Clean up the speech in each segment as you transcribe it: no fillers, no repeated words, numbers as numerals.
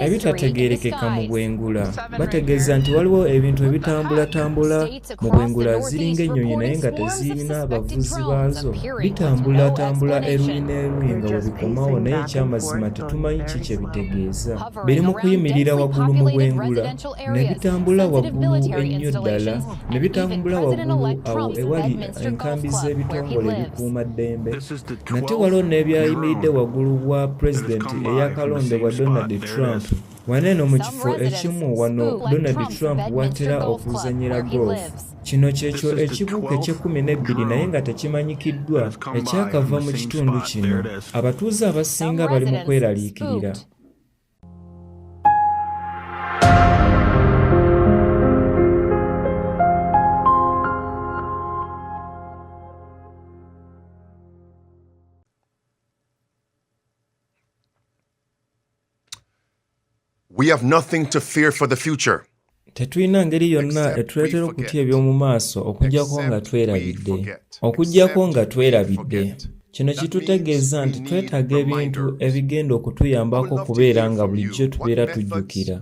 ebitategeerekeka mu bwengula. Bategeeza nti waliwo ebintu ebitambula mu bwengula ziringa ennyonyi naye nga tezirina abavuzi baazo. Bitambula eruyi n'eruyi nga bwe bikomawo naye ekyamazima tetumanyi ki kye bitegeeza. Biri mu kuyimirira waggulu mu bwengula, ne bitambula waggulu ennyo ddala, ne bitambula waggulu awo ewali enkambi z'ebitongole ebikuuma ddembe. Nate waliwo n'ebyayimiridde waggulu bwa pulezidenti eyakalondebwa Donald Trump. Waneeno mu kifo ekimu wano Donald Trump watera okuzannyira golf. Kino kyekyo ekibuuka eky'12 naye nga tekimanyikiddwa ekyakava mu kitundu kino. Abatuuze abasinga bali mu kweraliikirira. We have nothing to fear for the future. Tetulina ngeri yonna etuleetera okutya eby'omu maaso okuggyako nga twerabidde. Kino kitutegeeza nti twetaaga ebintu ebigenda okutuyambako okubeera nga bulijjo tubeera tujjukira.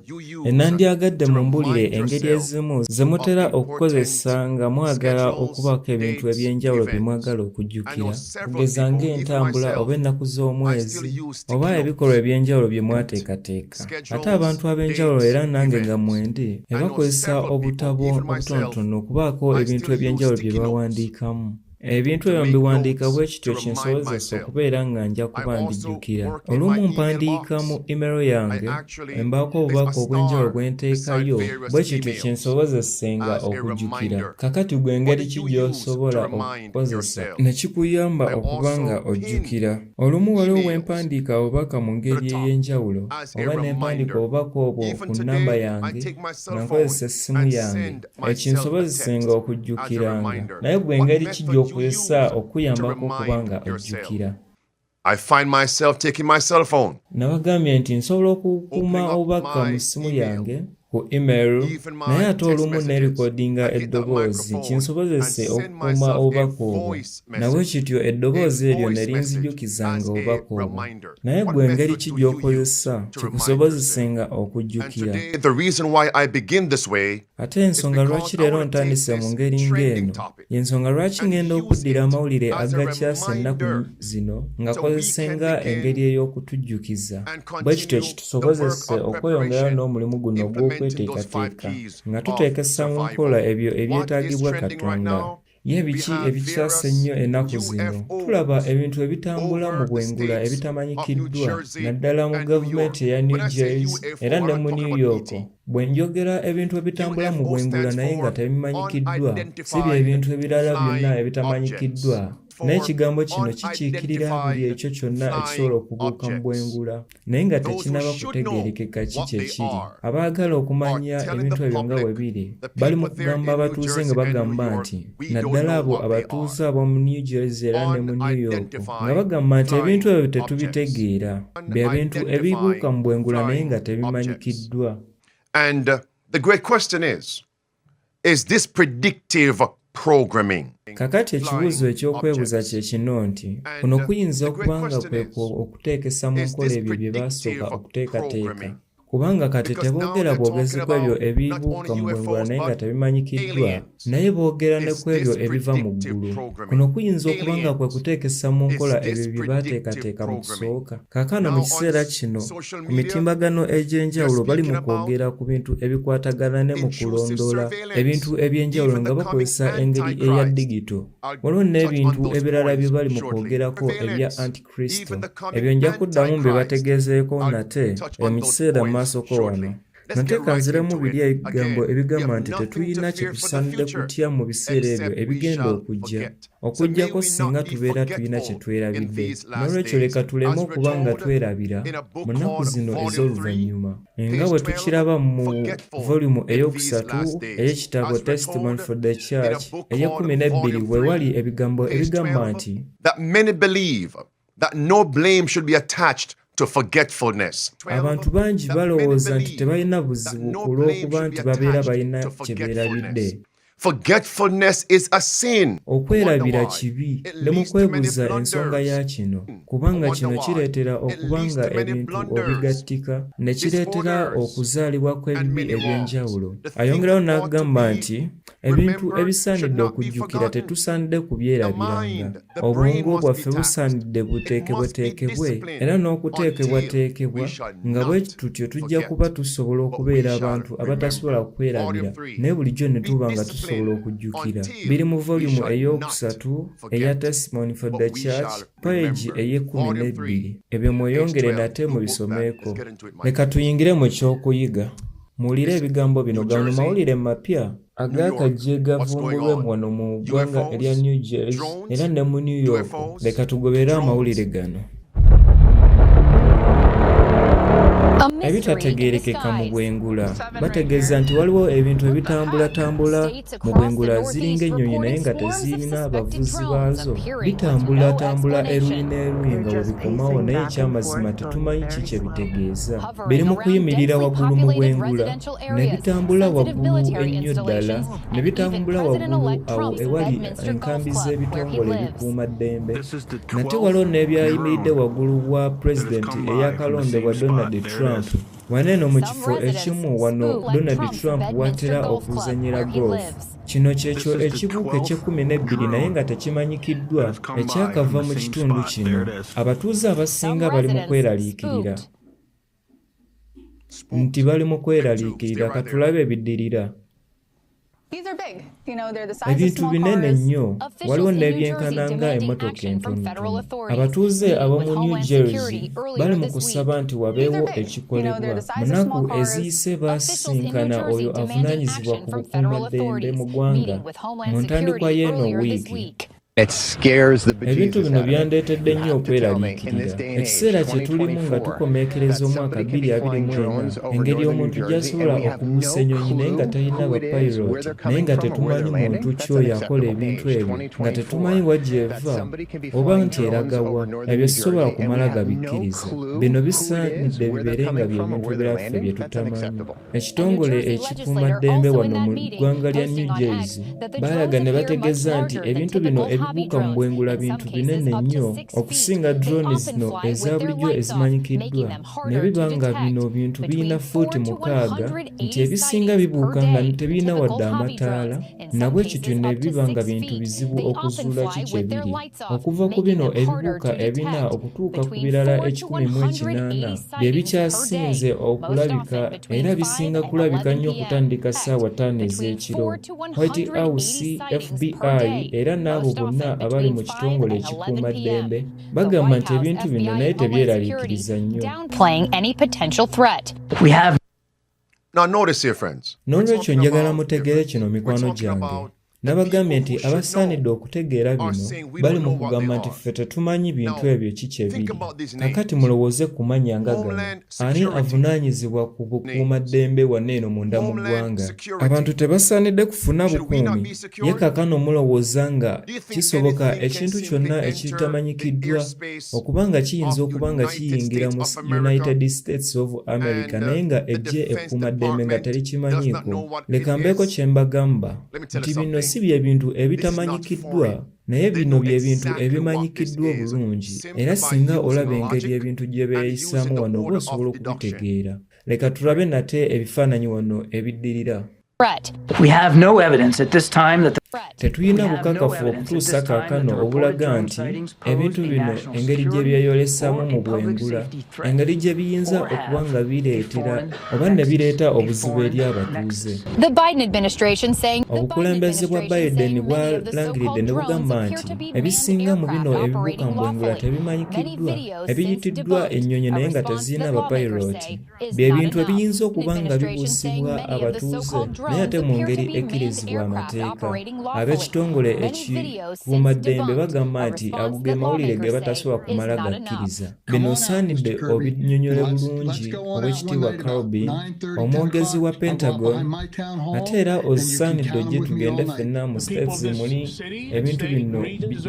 Ennandyagadde mu mbulire engeri ezimu ze mutera okukozesa nga mwagala okubaako ebintu eby'enjawulo bye mwagala okujjukira, kugeza ng'entambula oba ennaku z'omwezi oba ebikolwa eby'enjawulo bye mwateekateeka. Ate abantu ab'enjawulo era nange nga mwendi bakozesa obutabo obutonotono okubaako ebintu eby'enjawulo bye bawandiikamu. Ebintu ebyo mbiwandiika bwe kityo kinsobozesa okubeera nga nja kuba mbijjukira. Olumu mpandiika mu email yange embaako obubaka obw'enjawulo bwe nteekayo bwe kityo kinsobozesenga okujjukira. Kakati gwe engeri ki gy'osobola okukozesa ne kikuyamba okuba nga ojjukira. Olumu waliwo we mpandiika obubaka mu ngeri ey'enjawulo oba ne mpandiika obubaka obwo ku nnamba yange nga nkozesa essimu yange ekinsobozesenga okujjukiranga. Naye gwe engeri ki gy'okozesa okuyambako okubanga ojjukira. I find myself taking my cell phone. Nabagambye nti nsobola okukuuma obubaka mu ssimu yange ku email naye ate olumu neerikodinga eddoboozi kinsobozese okukuuma obubaka obwo. Nabwe kityo eddoboozi eryo ne linzijukizanga obubaka obwo. Naye gwe engeri ki gy'okozesa kikusobozesenga okujjukira. Ate ensonga lwaki leero ntandise mu ngeri ng'eno y'ensonga lwaki ngenda okuddira amawulire agakyasa ennaku zino nga kozesenga engeri ey'okutujjukiza. Bwe kityo kitusobozese okweyongerayo n'omulimu guno gw'okweteekateeka nga tuteekesa mu nkola ebyo ebyetaagibwa Katonda. Ye biki ebikyasa ennyo ennaku zino? Tulaba ebintu ebitambula mu bwengula ebitamanyikiddwa naddala mu gavumenti eya New Jersey era ne mu New York. Bwe njogera ebintu ebitambula mu bwengula naye nga tebimanyikiddwa, si bye ebintu ebirala byonna ebitamanyikiddwa. N'ekigambo kino kikiikirira buli ekyo kyonna ekisobola okubuuka mu bwengula naye nga tekinaba kutegeerekeka ki kye kiri. Abaagala okumanya ebintu ebyo nga bwe biri bali mu kugamba abatuuze nga bagamba nti naddala abo abatuuze ab'omu New Jersey era ne mu New York nga bagamba nti ebintu ebyo tetubitegeera, bye bintu ebibuuka mu bwengula naye nga tebimanyikiddwa. And the great question is this predictive programming? Kakati ekibuuzo eky'okwebuuza kye kino nti kuno kuyinza okuba nga kwe okuteekesa mu nkola ebyo bye baasooka okuteekateeka. Kubanga kati teboogera bwogezi ku ebyo ebibuuka mu bwengula naye nga tebimanyikiddwa, naye boogera ne ku ebyo ebiva mu ggulu. Kuno kuyinza okuba nga kwe kuteekesa mu nkola ebyo bye baateekateeka mu kusooka. Kaakano mu kiseera kino ku mitimbagano egy'enjawulo bali mu kwogera ku bintu ebikwatagana ne mu kulondoola ebintu eby'enjawulo nga bakozesa engeri eya digito. Waliwo n'ebintu ebirala bye bali mu kwogerako ebya Antikristo. Ebyo nja kuddamu bye bategeezeeko nate mu kiseera maasoko wano. Nateeka nziremu biri ebigambo ebigamba nti tetuyina kye tusaanidde kutya mu biseera ebyo ebigenda okujjako singa tubeera tuyina kye twerabidde. N'olwekyo leka tuleme okuba nga twerabira mu nnaku zino ez'oluvannyuma. Nga bwe tukiraba mu volume ey'okusatu ey'ekitabo Testimony for the Church ey'12 bwe wali ebigambo ebigamba nti that no blame should be attached to forgetfulness. Abantu bangi balowooza nti tebalina buzibu olw'okuba nti babeera balina kye beerabidde. Forgetfulness is a sin. Okwerabira kibi ne mu kwebuuza ensonga ya kino kubanga kino kireetera okubanga ebintu obigattika ne kireetera okuzaalibwa kw'ebibi eby'enjawulo. Ayongeraho n'agamba nti ebintu ebisaanidde okujjukira tetusaanidde kubyerabiranga. Obwongo bwaffe busaanidde buteekebweteekebwe era n'okuteekebwateekebwa nga bwe tutyo tujja kuba tusobola okubeera abantu abatasobola kwerabira naye bulijjo ne tuba nga tusobola okujjukira. Biri mu volume ey'okusatu eya Testimony for the Church page ey'e12. Ebyo mweyongere nate mubisomeeko. Leka tuyingire mu ky'okuyiga. Muwulire ebigambo bino gano mawulire mapya agaakajje gavumbulwe wano mu ggwanga erya New Jersey era ne mu New York. Leka tugobere amawulire gano. Ebitategeerekeka mu bwengula. Bategeeza nti waliwo ebintu ebitambulatambula mu bwengula ziringa ennyonyi naye nga tezirina abavuzi baazo. Bitambulatambula eruyi n'eruyi nga bwe bikomawo naye ekyamazima tetumanyi ki kye bitegeeza. Biri mu kuyimirira waggulu mu bwengula ne bitambula waggulu ennyo ddala ne bitambula waggulu awo ewali enkambi z'ebitongole ebikuuma ddembe. Nate waliwo n'ebyayimiridde waggulu wa pulezidenti eyakalondebwa Donald Trump. Waneeno mu kifo ekimu wano Donald Trump watera okuzannyira golf. Kino kyekyo ekibuuka eky'12 naye nga tekimanyikiddwa ekyakava mu kitundu kino. Abatuuze abasinga bali mu kweraliikirira. Nti bali mu kweraliikirira katulabe ebiddirira. Ebintu binene nnyo waliwo n'ebyenkana nga emmotoka entonotono. Abatuuze ab'omu New Jersey bali mu kusaba nti wabeewo ekikolebwa. Munaku eziyise baasisinkana oyo avunaanyizibwa ku bukuumaddembe mu ggwanga mu ntandikwa y'eno wiiki. Ebintu bino byandeetedde nnyo okweraliikirira. Ekiseera kye tulimu nga tukomeekereza omwaka 2024 engeri omuntu gy'asobola okubuusa ennyonyi naye nga talina bapayiroti naye nga tetumanyi muntu ki oyo akola ebintu ebyo nga tetumanyi wa gy'eva oba nti eraga wa. Ebyo sisobola kumala gabikkiriza. Bino bisaanidde bibeere nga bye bintu byaffe bye tutamanyi. Ekitongole ekikuumaddembe wano mu ggwanga lya New Jersey baalaga ne bategeeza nti ebintu bino ebibuuka mu bwengula bintu binene nnyo okusinga drone zino eza bulijjo ezimanyikiddwa ne biba nga bino bintu birina fuuti 600 nti ebisinga bibuuka nga tebirina wadde amataala nabwe kityo ne biba nga bintu bizibu okuzuula ki kye biri. Okuva ku bino ebibuuka ebina okutuuka ku birala 1,800 bye bikyasinze okulabika era bisinga kulabika nnyo okutandika ssaawa 5 ez'ekiro. White House, FBI era n'abo bonna abali mu kitongole ekikuumaddembe bagamba nti ebintu bino naye tebyeraliikiriza nnyo. Now notice here, friends. N'olwekyo njagala mutegeere kino mikwano gyange. Nabagambye nti abasaanidde okutegeera bino bali mu kugamba nti ffe tetumanyi bintu ebyo ki kye biri. Kakati mulowooze ku mannya nga gano. Ani avunaanyizibwa ku bukuumaddembe waneeno munda mu ggwanga? Abantu tebasaanidde kufuna bukuumi. Ye kaakano mulowooza nga kisoboka ekintu kyonna ekitamanyikiddwa okuba nga kiyinza okuba nga kiyingira mu United States of America naye nga eggye ekkuumaddembe nga terikimanyiiko. Leka mbeeko kye mbagamba nti bino si bye bintu ebitamanyikiddwa naye bino bye bintu ebimanyikiddwa obulungi era singa olaba engeri ebintu gye beeyisaamu wano oba osobola okubitegeera. Leka tulabe nate ebifaananyi wano ebiddirira. Tetulina bukakafu okutuusa kaakano obulaga nti ebintu bino engeri gye byeyolesaamu mu bwengula engeri gye biyinza okuba nga bireetera oba ne bireeta obuzibu eri abatuuze. Obukulembeze bwa Biden bwalangiridde ne bugamba nti ebisinga mu bino ebibuuka mu bwengula tebimanyikiddwa ebiyitiddwa ennyonyi naye nga tezirina bapayiroti bye bintu ebiyinza okuba nga bibuusibwa abatuuze naye ate mu ngeri ekkirizibwa amateeka. ab'ekitongole ekikuumaddembe bagamba nti ago ge mawulire ge batasobola kumala gakkiriza. Bino osaanidde obinnyonnyole bulungi Oweekitiibwa Carubin, omwogezi wa Pentagon, ate era osaanidde ojje tugende ffenna mu states muli ebintu bino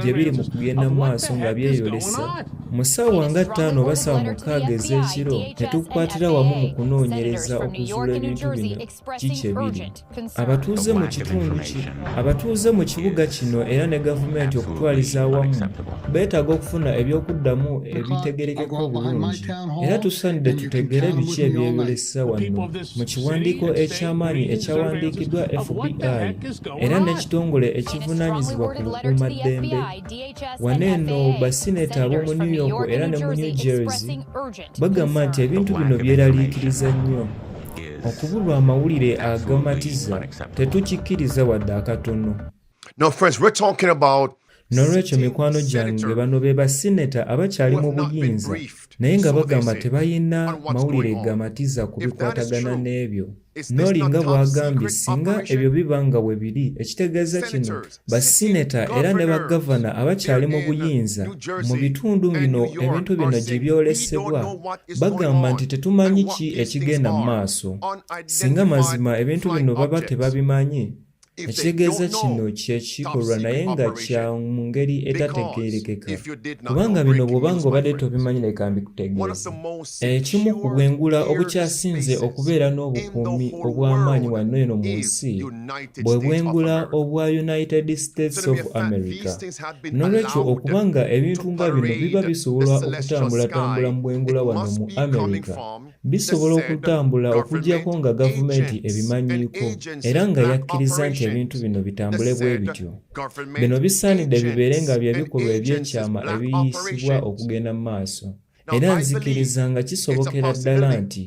gye biri mu kugenda mu maaso nga byeyolesa. Mu ssaawa nga 5 oba ssaawa 6 ez'ekiro ne tukwatira wamu mu kunoonyereza okuzuula ebintu bino kiki ebiri. Abatuuze mu kibuga kino era ne gavumenti okutwaliza awamu beetaaga okufuna ebyokuddamu ebitegerekeka obulungi, era tusaanidde tutegere biki ebyeyolesa wano mu kiwandiiko eky'amaanyi ekyawandiikiddwa FBI era n'ekitongole ekivunaanyizibwa ku bukuumaddembe. Wano eno basineta ab'omu New York era ne mu New Jersey bagamba nti ebintu bino byeraliikiriza nnyo. Okubulwa amawulire agamatiza tetukikkiriza wadde akatono. Now, friends, we're talking about N'olwekyo mikwano gyange bano be basineta abakyali mu buyinza naye nga bagamba tebayina mawulire gamatiza ku bikwatagana n'ebyo. N'olinga bw'agambye singa ebyo biba nga bwe biri, ekitegeeza kino basineta era ne bagavana abakyali mu buyinza mu bitundu bino ebintu bino gye byolesebwa bagamba nti tetumanyi ki ekigenda mu maaso. Singa mazima ebintu bino baba tebabimanyi, ekitegeeza kino kye kikolwa naye nga kya mu ngeri etategeerekeka, kubanga bino bw'obanga obadde tobimanyi leka mbikutegeeza. Ekimu ku bwengula obukyasinze okubeera n'obukuumi obw'amaanyi wano eno mu nsi bwe bwengula obwa United States of America. N'olwekyo okubanga ebintu nga bino biba bisobola okutambulatambula mu bwengula wano mu America, bisobola okutambula okuggyako nga gavumenti ebimanyiiko era nga yakkiriza nti ebintu bino bitambule bwe bityo. Bino bisaanidde bibeere nga bye bikolwa eby'ekyama ebiyisibwa okugenda mu maaso. Era nzikiriza nga kisobokera ddala nti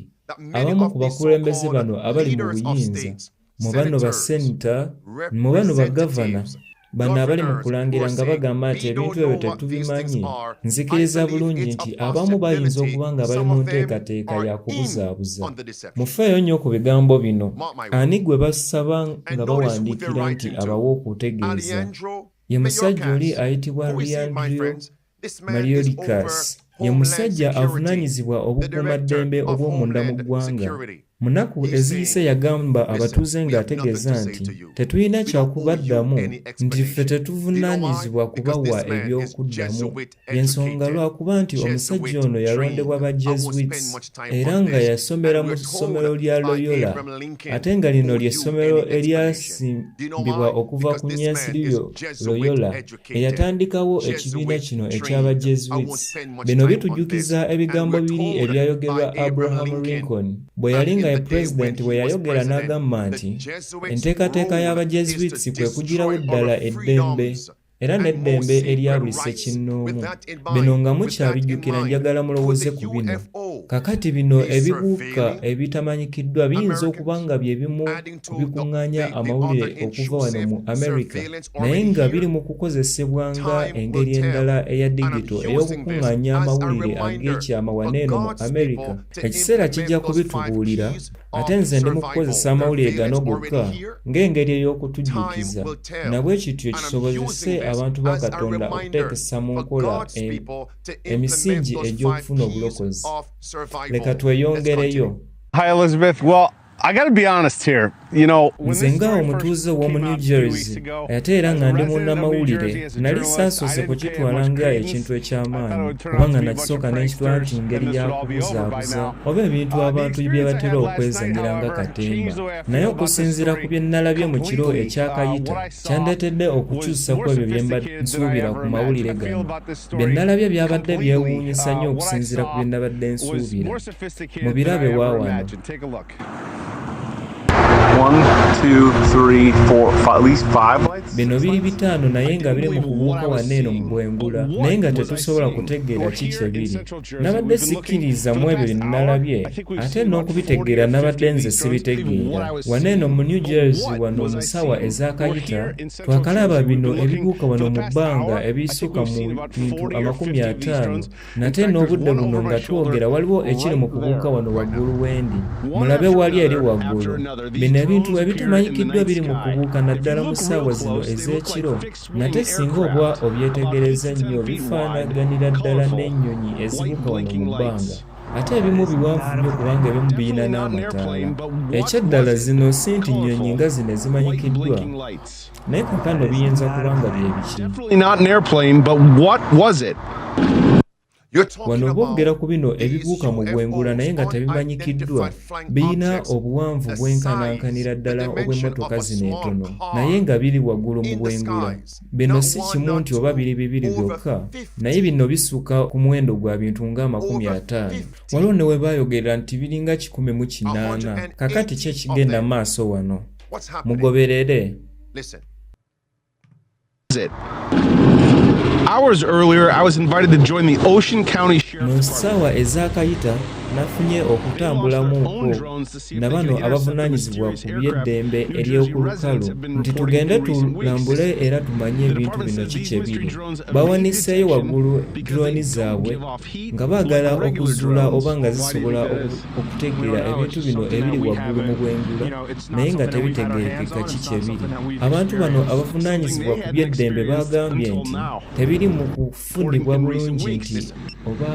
abamu ku bakulembeze bano abali mu buyinza, mu bano baseneta, mu bano bagavana, bano abali mu kulangira nga bagamba nti ebintu ebyo tetubimanyi, nzikiriza bulungi nti abamu bayinza okuba nga bali mu nteekateeka ya kubuzaabuza. Mufeeyo nnyo ku bigambo bino. Ani gwe basaba nga bawandiikira nti abawe okutegeeza? Ye musajja oli ayitibwa henriques. Ye musajja avunaanyizibwa obukuumaddembe obw'omunda mu ggwanga. Mu nnaku eziyise yagamba abatuuze ng'ategeeza nti tetulina kyakubaddamu nti ffe tetuvunaanyizibwa kubawa ebyokuddamu. Y'ensonga lwakuba nti omusajja ono yalondebwa ba Jesuits era nga yasomera mu ssomero lya Loyola, ate nga lino ly'essomero eryasimbibwa okuva ku Nyansirilyo Loyola eyatandikawo ekibiina kino eky'aba Jesuits. Bino bitujjukiza ebigambo biri ebyayogerwa Abraham Lincoln bwe yali nga Pulezidenti we yayogera n'agamba nti enteekateeka y'aba Jesuits kwe kugirawo ddala eddembe era n'eddembe erya buli ssekinnoomu. Bino nga mukyabijjukira njagala mulowooze ku bino. Kakati bino ebibuuka ebitamanyikiddwa biyinza okuba nga bye bimu ku bikuŋŋaanya amawulire okuva wano mu America, naye nga biri mu kukozesebwa nga engeri endala eya digito ey'okukuŋŋaanya amawulire ag'ekyama wano eno mu America. Ekiseera kijja kubitubuulira, ate nze ndi mu kukozesa amawulire gano gokka ng'engeri ey'okutujjukiza, nabwe kityo kisobozese abantu ba Katonda okuteekesa mu nkola emisingi egy'okufuna obulokozi. Leka tweyongereyo. Hi Elizabeth. Well, I got to be honest here. You know, nze nga omutuuze w'omu New Jersey ate era nga ndi munnamawulire nali saasoose kukitwala nga ekintu eky'amaanyi kubanga nakisooka n'ekitwala nti ngeri ya kubuzaabuza oba ebintu abantu bye batera okwezanyira nga katemba. Naye okusinziira ku bye nalabye mu kiro ekyakayita kyandeetedde okukyusa ku ebyo bye mbadde nsuubira ku mawulire gano. Bye nalabye byabadde byewuunyisa nnyo okusinziira ku bye nabadde nsuubira. Mubirabe waawano. 1, 2, 3, 4, at least 5 lights. Bino biri bitaano naye nga biri mu kubuuka wano eno mu bwengula naye nga tetusobola kutegeera kiki ebiri. Nabadde sikkiriza mu ebyo bye nalabye ate n'okubitegeera nabadde nze sibitegeera. Wano eno mu New Jersey wano mu ssaawa ez'akayita twakalaba bino ebibuuka wano mu bbanga ebisukka mu bintu 50, nate n'obudde buno nga twogera waliwo ekiri mu kubuuka wano waggulu w'endi. Mulabe wali eri waggulu. Bino ebintu ebitamanyikiddwa ebitamanyikiddwa biri mu kubuuka naddala mu ssaawa zino ez'ekiro nate singa oba obyetegereza nnyo bifaanaganira ddala n'ennyonyi ezibuuka wano mu bbanga ate ebimu biwanvu nnyo kubanga ebimu biyina n'amataala ekyeddala zino si nti nnyonyi nga zino ezimanyikiddwa naye kakano biyinza kubanga bye biki wano boogera ku bino ebibuuka mu bwengula naye nga tebimanyikiddwa biyina obuwanvu bwenkanankanira ddala obw'emmotoka zino entono naye nga biri waggulu mu bwengula bino si kimu nti oba biri bibiri byokka naye bino bisuka ku muwendo gwa bintu nga 50 waliwo ne we baayogerera nti biringa 108 kakati ki ekigenda maaso wano mugoberere. Hours earlier, I was invited to join the Ocean County Sheriff's mu ssaawa ezaakayita nafunye okutambulamuko na bano abavunaanyizibwa ku by'eddembe ery'oku lukalu nti tugende tulambule era tumanye ebintu bino kiki ebiri. Bawaniseeyo waggulu droni zaabwe nga baagala okuzuula oba nga zisobola okutegeera ebintu bino ebiri waggulu mu bwengula naye nga tebitegeerekeka kiki ebiri. Abantu bano abavunaanyizibwa ku by'eddembe baagambye nti tebiri mu kufunibwa bulungi nti oba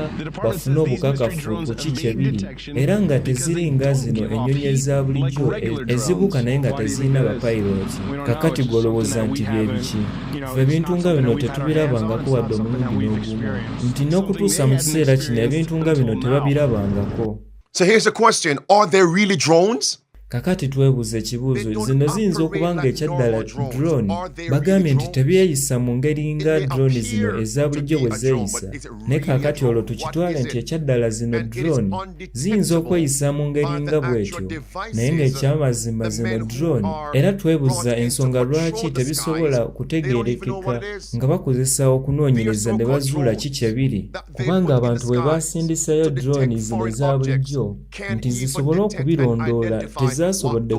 bafune obukakafu ku kiki ebiri era nga teziringa zino ennyonyi eza bulijjo ezibuuka naye nga tezirina bapayiroti. Kakati golowooza nti bye biki? Ffe ebintu nga bino tetubirabangako wadde omulundi n'ogumu nti n'okutuusa mu kiseera kino ebintu nga bino tebabirabangako. So here's the question, are there really drones? Kakati twebuuza ekibuuzo zino ziyinza okuba nga ekyaddala drone bagambye nti tebyeyisa mu ngeri nga drone zino eza bulijjo bwe zeeyisa naye kakati olwo tukitwale nti ekyaddala zino drone ziyinza okweyisa mu ngeri nga bwetyo naye ng'ekyamazima zino drone era twebuuza ensonga lwaki tebisobola kutegeerekeka nga bakozesa okunoonyereza ne bazuula kiki ebiri kubanga abantu bwe baasindisayo drone zino eza bulijjo nti zisobole okubirondoola tezasobodde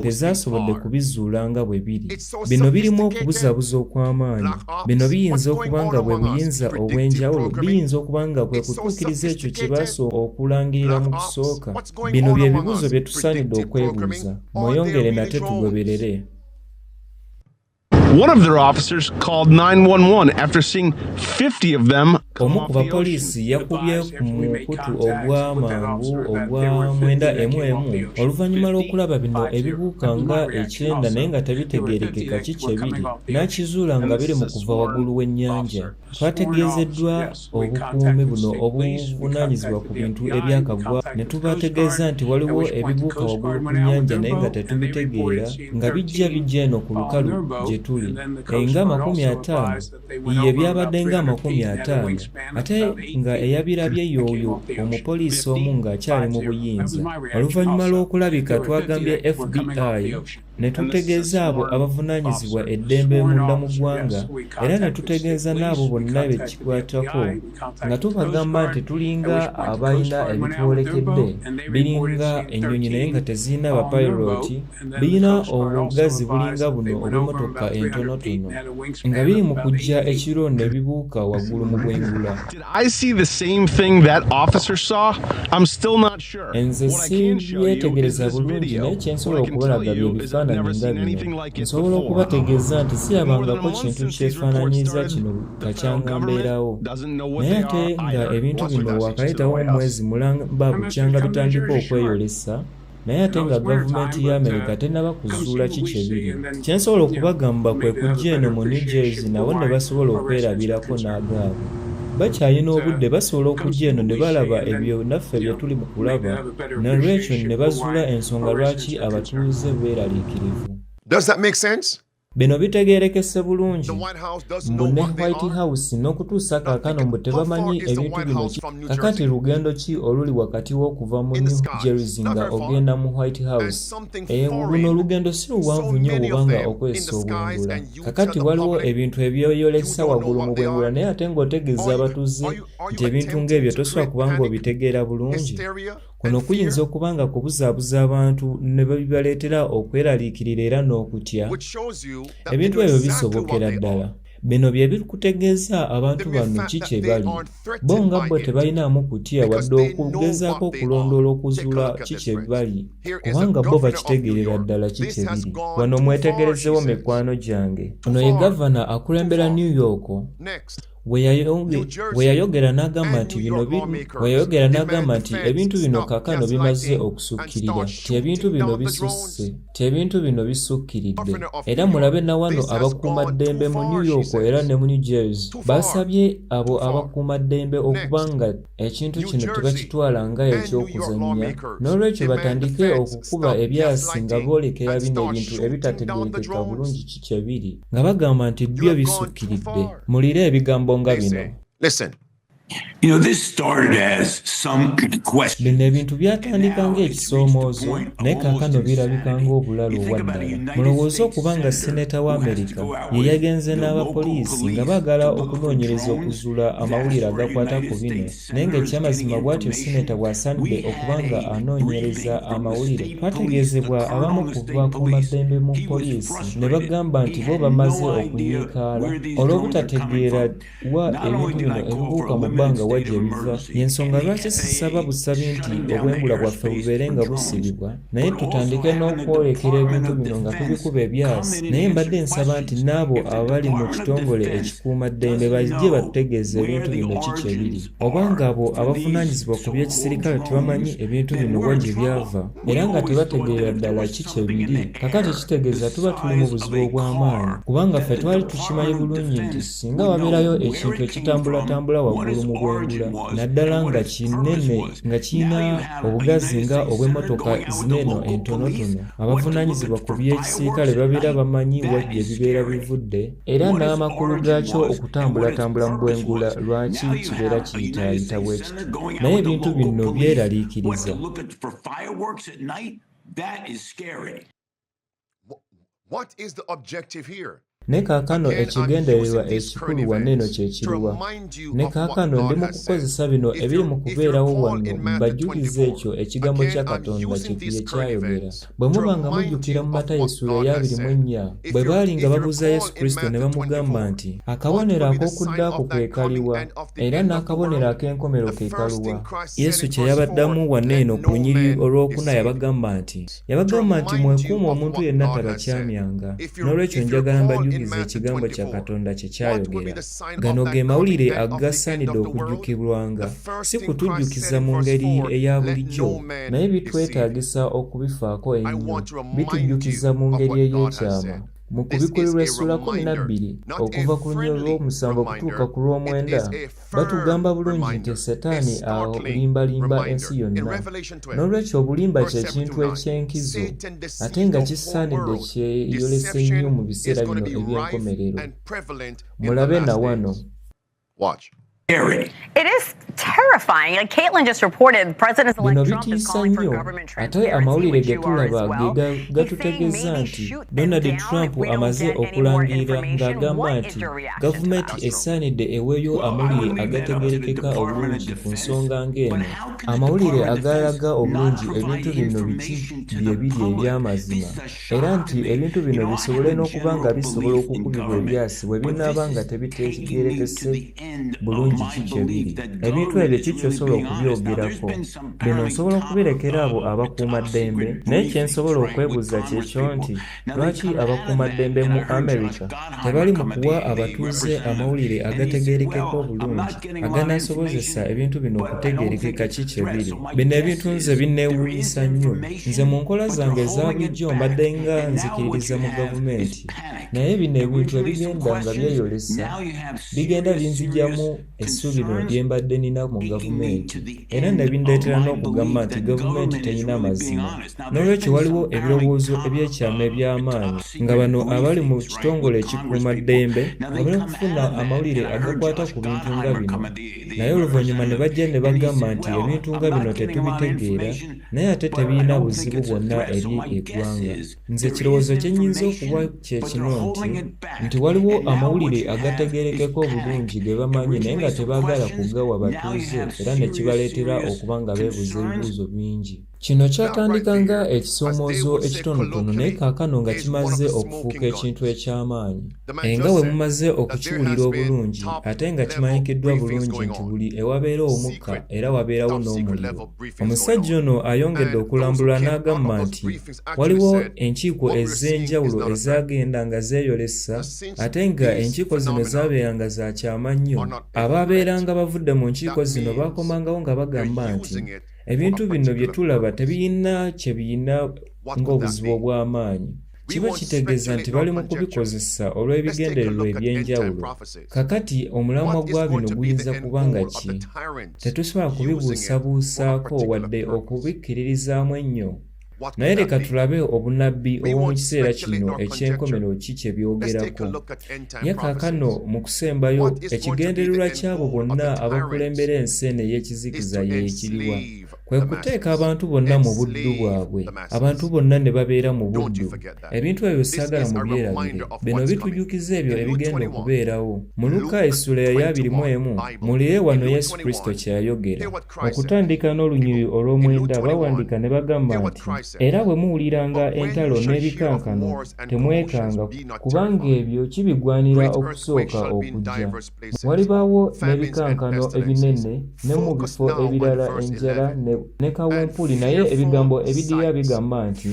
kubizuula nga bwe biri. Bino birimu okubuzabuza okw'amaanyi. Bino biyinza okuba nga bwe buyinza obw'enjawulo biyinza okuba nga kwe kutuukiriza ekyo kye baasooka okulangirira mu kusooka. Bino bye bibuuzo bye tusaanidde okwebuuza. Mweyongere nate tugoberere. One of their officers called 911 after seeing 50 of them. Omu ku bapoliisi yakubye ku mukutu ogw'amangu ogwa 911 oluvannyuma lw'okulaba bino ebibuuka nga 9 naye nga tebitegeerekeka kiki ebiri n'akizuula nga biri mu kuva waggulu w'ennyanja. Twategeezeddwa obukuumi buno obuvunaanyizibwa ku bintu ebyakagwa ne tubategeeza nti waliwo ebibuuka waggulu ku nnyanja naye nga tetubitegeera nga bijja eno ku lukalu gye tuli nga 50 ye byabadde nga 50 ate nga eyabirabye y'oyo omupoliisi omu ng'akyali mu buyinza. Oluvannyuma lw'okulabika twagambye FBI ne tutegeeza abo abavunaanyizibwa eddembe munda mu ggwanga era ne tutegeeza n'abo bonna be kikwatako nga tubagamba nti tulinga abalina ebitwolekedde biringa ennyonyi naye nga tezirina bapayiroti birina obugazi bulinga buno obw'emmotoka entonotono nga biri mu kujja ekiro ne bibuuka waggulu mu bwengula. Nze sibyetegereza bulungi naye kyensobola okubalaga bye bifaananyi nga bino. Nsobola okubategeeza nti sirabangako kintu kyefaananyiza kino kakyanga mbeerawo naye ate nga ebintu bino wakayitawo omwezi mulamba bukyanga bitandika okweyolesa naye ate nga gavumenti ya Amerika tennaba kuzuula kiki ebiri. Kyensobola okubagamba kwe kujja eno mu New Jersey nawo ne basobola okwerabirako n'agaabo. Bakyalina obudde basobola okujja eno ne balaba ebyo naffe bye tuli mu kulaba nalwekyo ne bazuula ensonga lwaki abatuuze beeraliikirivu. Does that make sense? Bino bitegeerekese bulungi mbu ne White House n'okutuusa kaakano mbu tebamanyi ebintu bino kakati lugendo ki oluli wakati w'okuva mu New Jersey nga ogenda mu White House. Luno olugendo si luwanvu nnyo obubanga okwesa obwengula. Kakati waliwo ebintu ebyeyolesa waggulu mu bwengula naye ate ng'otegeeza abatuuze nti ebintu ng'ebyo tosobola kubanga obitegeera bulungi. Kuno kuyinza okuba nga kubuzaabuza abantu ne bibaleetera okweraliikirira era n'okutya. Ebintu ebyo bisobokera ddala. Bino bye bikutegeeza abantu bano ki kye bali. Bo nga bo tebalinamu kutya wadde okugezaako okulondoola okuzuula ki kye bali, kubanga bo bakitegeerera ddala ki kye biri. Wano mwetegerezeewo mikwano gyange. Ono ye gavana akulembera New York we yayogera n'agamba nti ebintu bino kaakano bimaze okusukkirira, ti ebintu bino bisusse, ti ebintu bino bisukkiridde. Era mulabe na wano abakuumaddembe mu New York era ne mu New Jersey basabye abo abakuumaddembe okuba nga ekintu kino tebakitwala nga eky'okuzannya, n'olwekyo batandike okukuba ebyasi nga boolekera bino ebintu ebitategeerekeka bulungi ki kye biri, nga bagamba nti byo bisukkiridde. Mulire ebigambo nga bino. Listen. Bino ebintu byatandika ng'ekisoomoozo naye kaakano birabika ng'obulalu obwaddala. Mulowooza okuba nga Seneta wa Amerika ye yagenze n'abapoliisi nga baagala okunoonyereza okuzuula amawulire agakwata ku bino, naye ng'ekyamazima bw'atyo Seneta bw'asanidde okuba nga anoonyereza amawulire. Twategeezebwa abamu ku bakuumaddembe mu poliisi ne bagamba nti bo bamaze okunyiikaala olw'obutategeera wa ebintu bino ebibuuka mu bbanga wajja biva. Y'ensonga lwaki sisaba busabi nti obwengula bwaffe bubeere nga busibibwa, naye tutandike n'okwolekera ebintu bino nga tubikuba ebyasi. Naye mbadde nsaba nti n'abo abali mu kitongole ekikuumaddembe bajje batutegeeza ebintu bino ki kye biri, obanga abo abavunaanyizibwa ku by'ekisirikale tebamanyi ebintu bino wa gye byava era nga tebategeera ddala ki kye biri. Kakati kitegeeza tuba tuli mu buzibu obw'amaanyi, kubanga ffe twali tukimanyi bulungi nti singa wabeerayo ekintu ekitambulatambula waggulu mu bwengula naddala nga kinene nga kirina obugazi nga obw'emmotoka zineeno entonotono, abavunaanyizibwa ku by'ekisirikale babeera bamanyi wajja ebibeera bivudde era n'amakulu gaakyo okutambulatambula mu bwengula lwaki kibeera kiyitaayita bwe kiti. Naye ebintu bino byeraliikiriza. What is the objective here? Ne kaakano ekigendererwa ekikulu wano eno kye kiruwa. Ne kaakano ndi mu kukozesa bino ebiri mu kubeerawo wano mbajjukize ekyo ekigambo kya Katonda kye kyayogera. Bwe muba nga mujjukira mu Matayo Essuula ya 24 bwe baali nga babuuza Yesu Kristo ne bamugamba nti akabonero ak'okuddaako ke kaliwa era n'akabonero ak'enkomero ke kaluwa. Yesu kye yabaddamu wano eno ku lunyiriri olwokuna yabagamba nti mwekuuma omuntu yenna tabakyamyanga. N'olwekyo njagala mbajjukize ekigambo kya Katonda kye kyayogera. Gano ge mawulire agasaanidde okujjukibwanga, si kutujjukiza mu ngeri eya bulijjo, naye bitwetaagisa okubifaako ennyo, bitujjukiza mu ngeri ey'ekyama. Mu Kubikuulirwa Essuula 12 okuva ku lunyiriri olw'omusanvu okutuuka ku lw'omwenda batugamba bulungi nti Setaani alimbalimba ensi yonna. N'olwekyo obulimba kye kintu eky'enkizo ate nga kisaanidde kyeyolese nnyo mu biseera bino eby'enkomerero. Mulabe na wano. It is terrifying. Like Caitlin just reported, President-elect Trump is calling for government ate amawulire ge tulaba gatutegeeza nti Donald Trump amaze okulangirira ng'agamba nti gavumenti esaanidde eweeyo amawulire agategeerekeka obulungi ku nsonga ng'eno, amawulire agalaga obulungi ebintu bino biki bye biri eby'amazima, era nti ebintu bino bisobole n'okuba nga bisobola okukubibwa ebyasi bwe binaaba nga tebitegeerekese bulungi ki kye biri. Ebintu ebyo ki ky'osobola okubyogerako? Bino nsobola okubirekera abo abakuumaddembe, naye kye nsobola okwebuuza kyekyo nti lwaki abakuumaddembe mu Amerika tebali mu kuwa abatuuze amawulire agategeerekeka obulungi aganaasobozesa ebintu bino okutegeerekeka ki kye biri. Bino ebintu nze binneewuunyisa nnyo. Nze mu nkola zange eza bulijjo mbadde nga nzikiririza mu gavumenti, naye bino ebintu ebigenda nga byeyolesa bigenda binzigyamu essuubi lino lye mbadde nina mu gavumenti, era ne bindeetera n'okugamba nti gavumenti terina mazima. N'olwekyo waliwo ebirowoozo ebyekyama eby'amaanyi nga bano abali mu kitongole ekikuumaddembe babale kufuna amawulire agakwata ku bintu nga bino, naye oluvannyuma ne bajja ne bagamba nti ebintu nga bino tetubitegeera naye ate tebirina buzibu bwonna eri eggwanga. Nze ekirowoozo kye nnyinza okuba kye kino nti waliwo amawulire agategeerekeka obulungi ge bamanyi naye nga tebaagala kugawa batuuze era ne kibaleetera okuba nga beebuuza ebibuuzo bingi. Kino kyatandika nga ekisoomoozo ekitonotono naye kaakano nga kimaze okufuuka ekintu eky'amaanyi. Nga bwe mumaze okukiwulira obulungi ate nga kimanyikiddwa bulungi nti buli ewabeera omukka era wabeerawo n'omuliro. Omusajja ono ayongedde okulambulwa n'agamba nti waliwo enkiiko ez'enjawulo ezaagenda nga zeeyolesa ate nga enkiiko zino zaabeeranga za kyama nnyo. Abaabeeranga bavudde mu nkiiko zino baakomangawo nga bagamba nti ebintu bino bye tulaba tebiyina kye biyina ng'obuzibu obw'amaanyi. Kiba kitegeeza nti bali mu kubikozesa olw'ebigendererwa eby'enjawulo. Kakati omulamwa gwa bino guyinza kuba nga ki? Tetusobola kubibuusabuusaako wadde okubikkiririzaamu ennyo. Naye leka tulabe obunabbi obw'omu kiseera kino eky'enkomerero ki kye byogerako. Ye kaakano mu kusembayo ekigendererwa ky'abo bonna abakulembera ensi eno ey'ekizikiza yeekiriwa. Kwe kuteeka abantu bonna mu buddu bwabwe, abantu bonna ne babeera mu buddu. Ebintu ebyo saagala mubyerabire. Bino bitujjukiza ebyo ebigenda okubeerawo. Mu Luka essula ya 21 muliye wano Yesu Kristo kye yayogera. Okutandika n'olunyiriri olw'omwenda bawandiika ne bagamba nti era bwe muwuliranga entalo n'ebikankano temwekanga kubanga ebyo kibigwanira okusooka okujja. Walibaawo n'ebikankano ebinene ne mu bifo ebirala enjala ne kawumpuli naye ebigambo ebidiya bigamba nti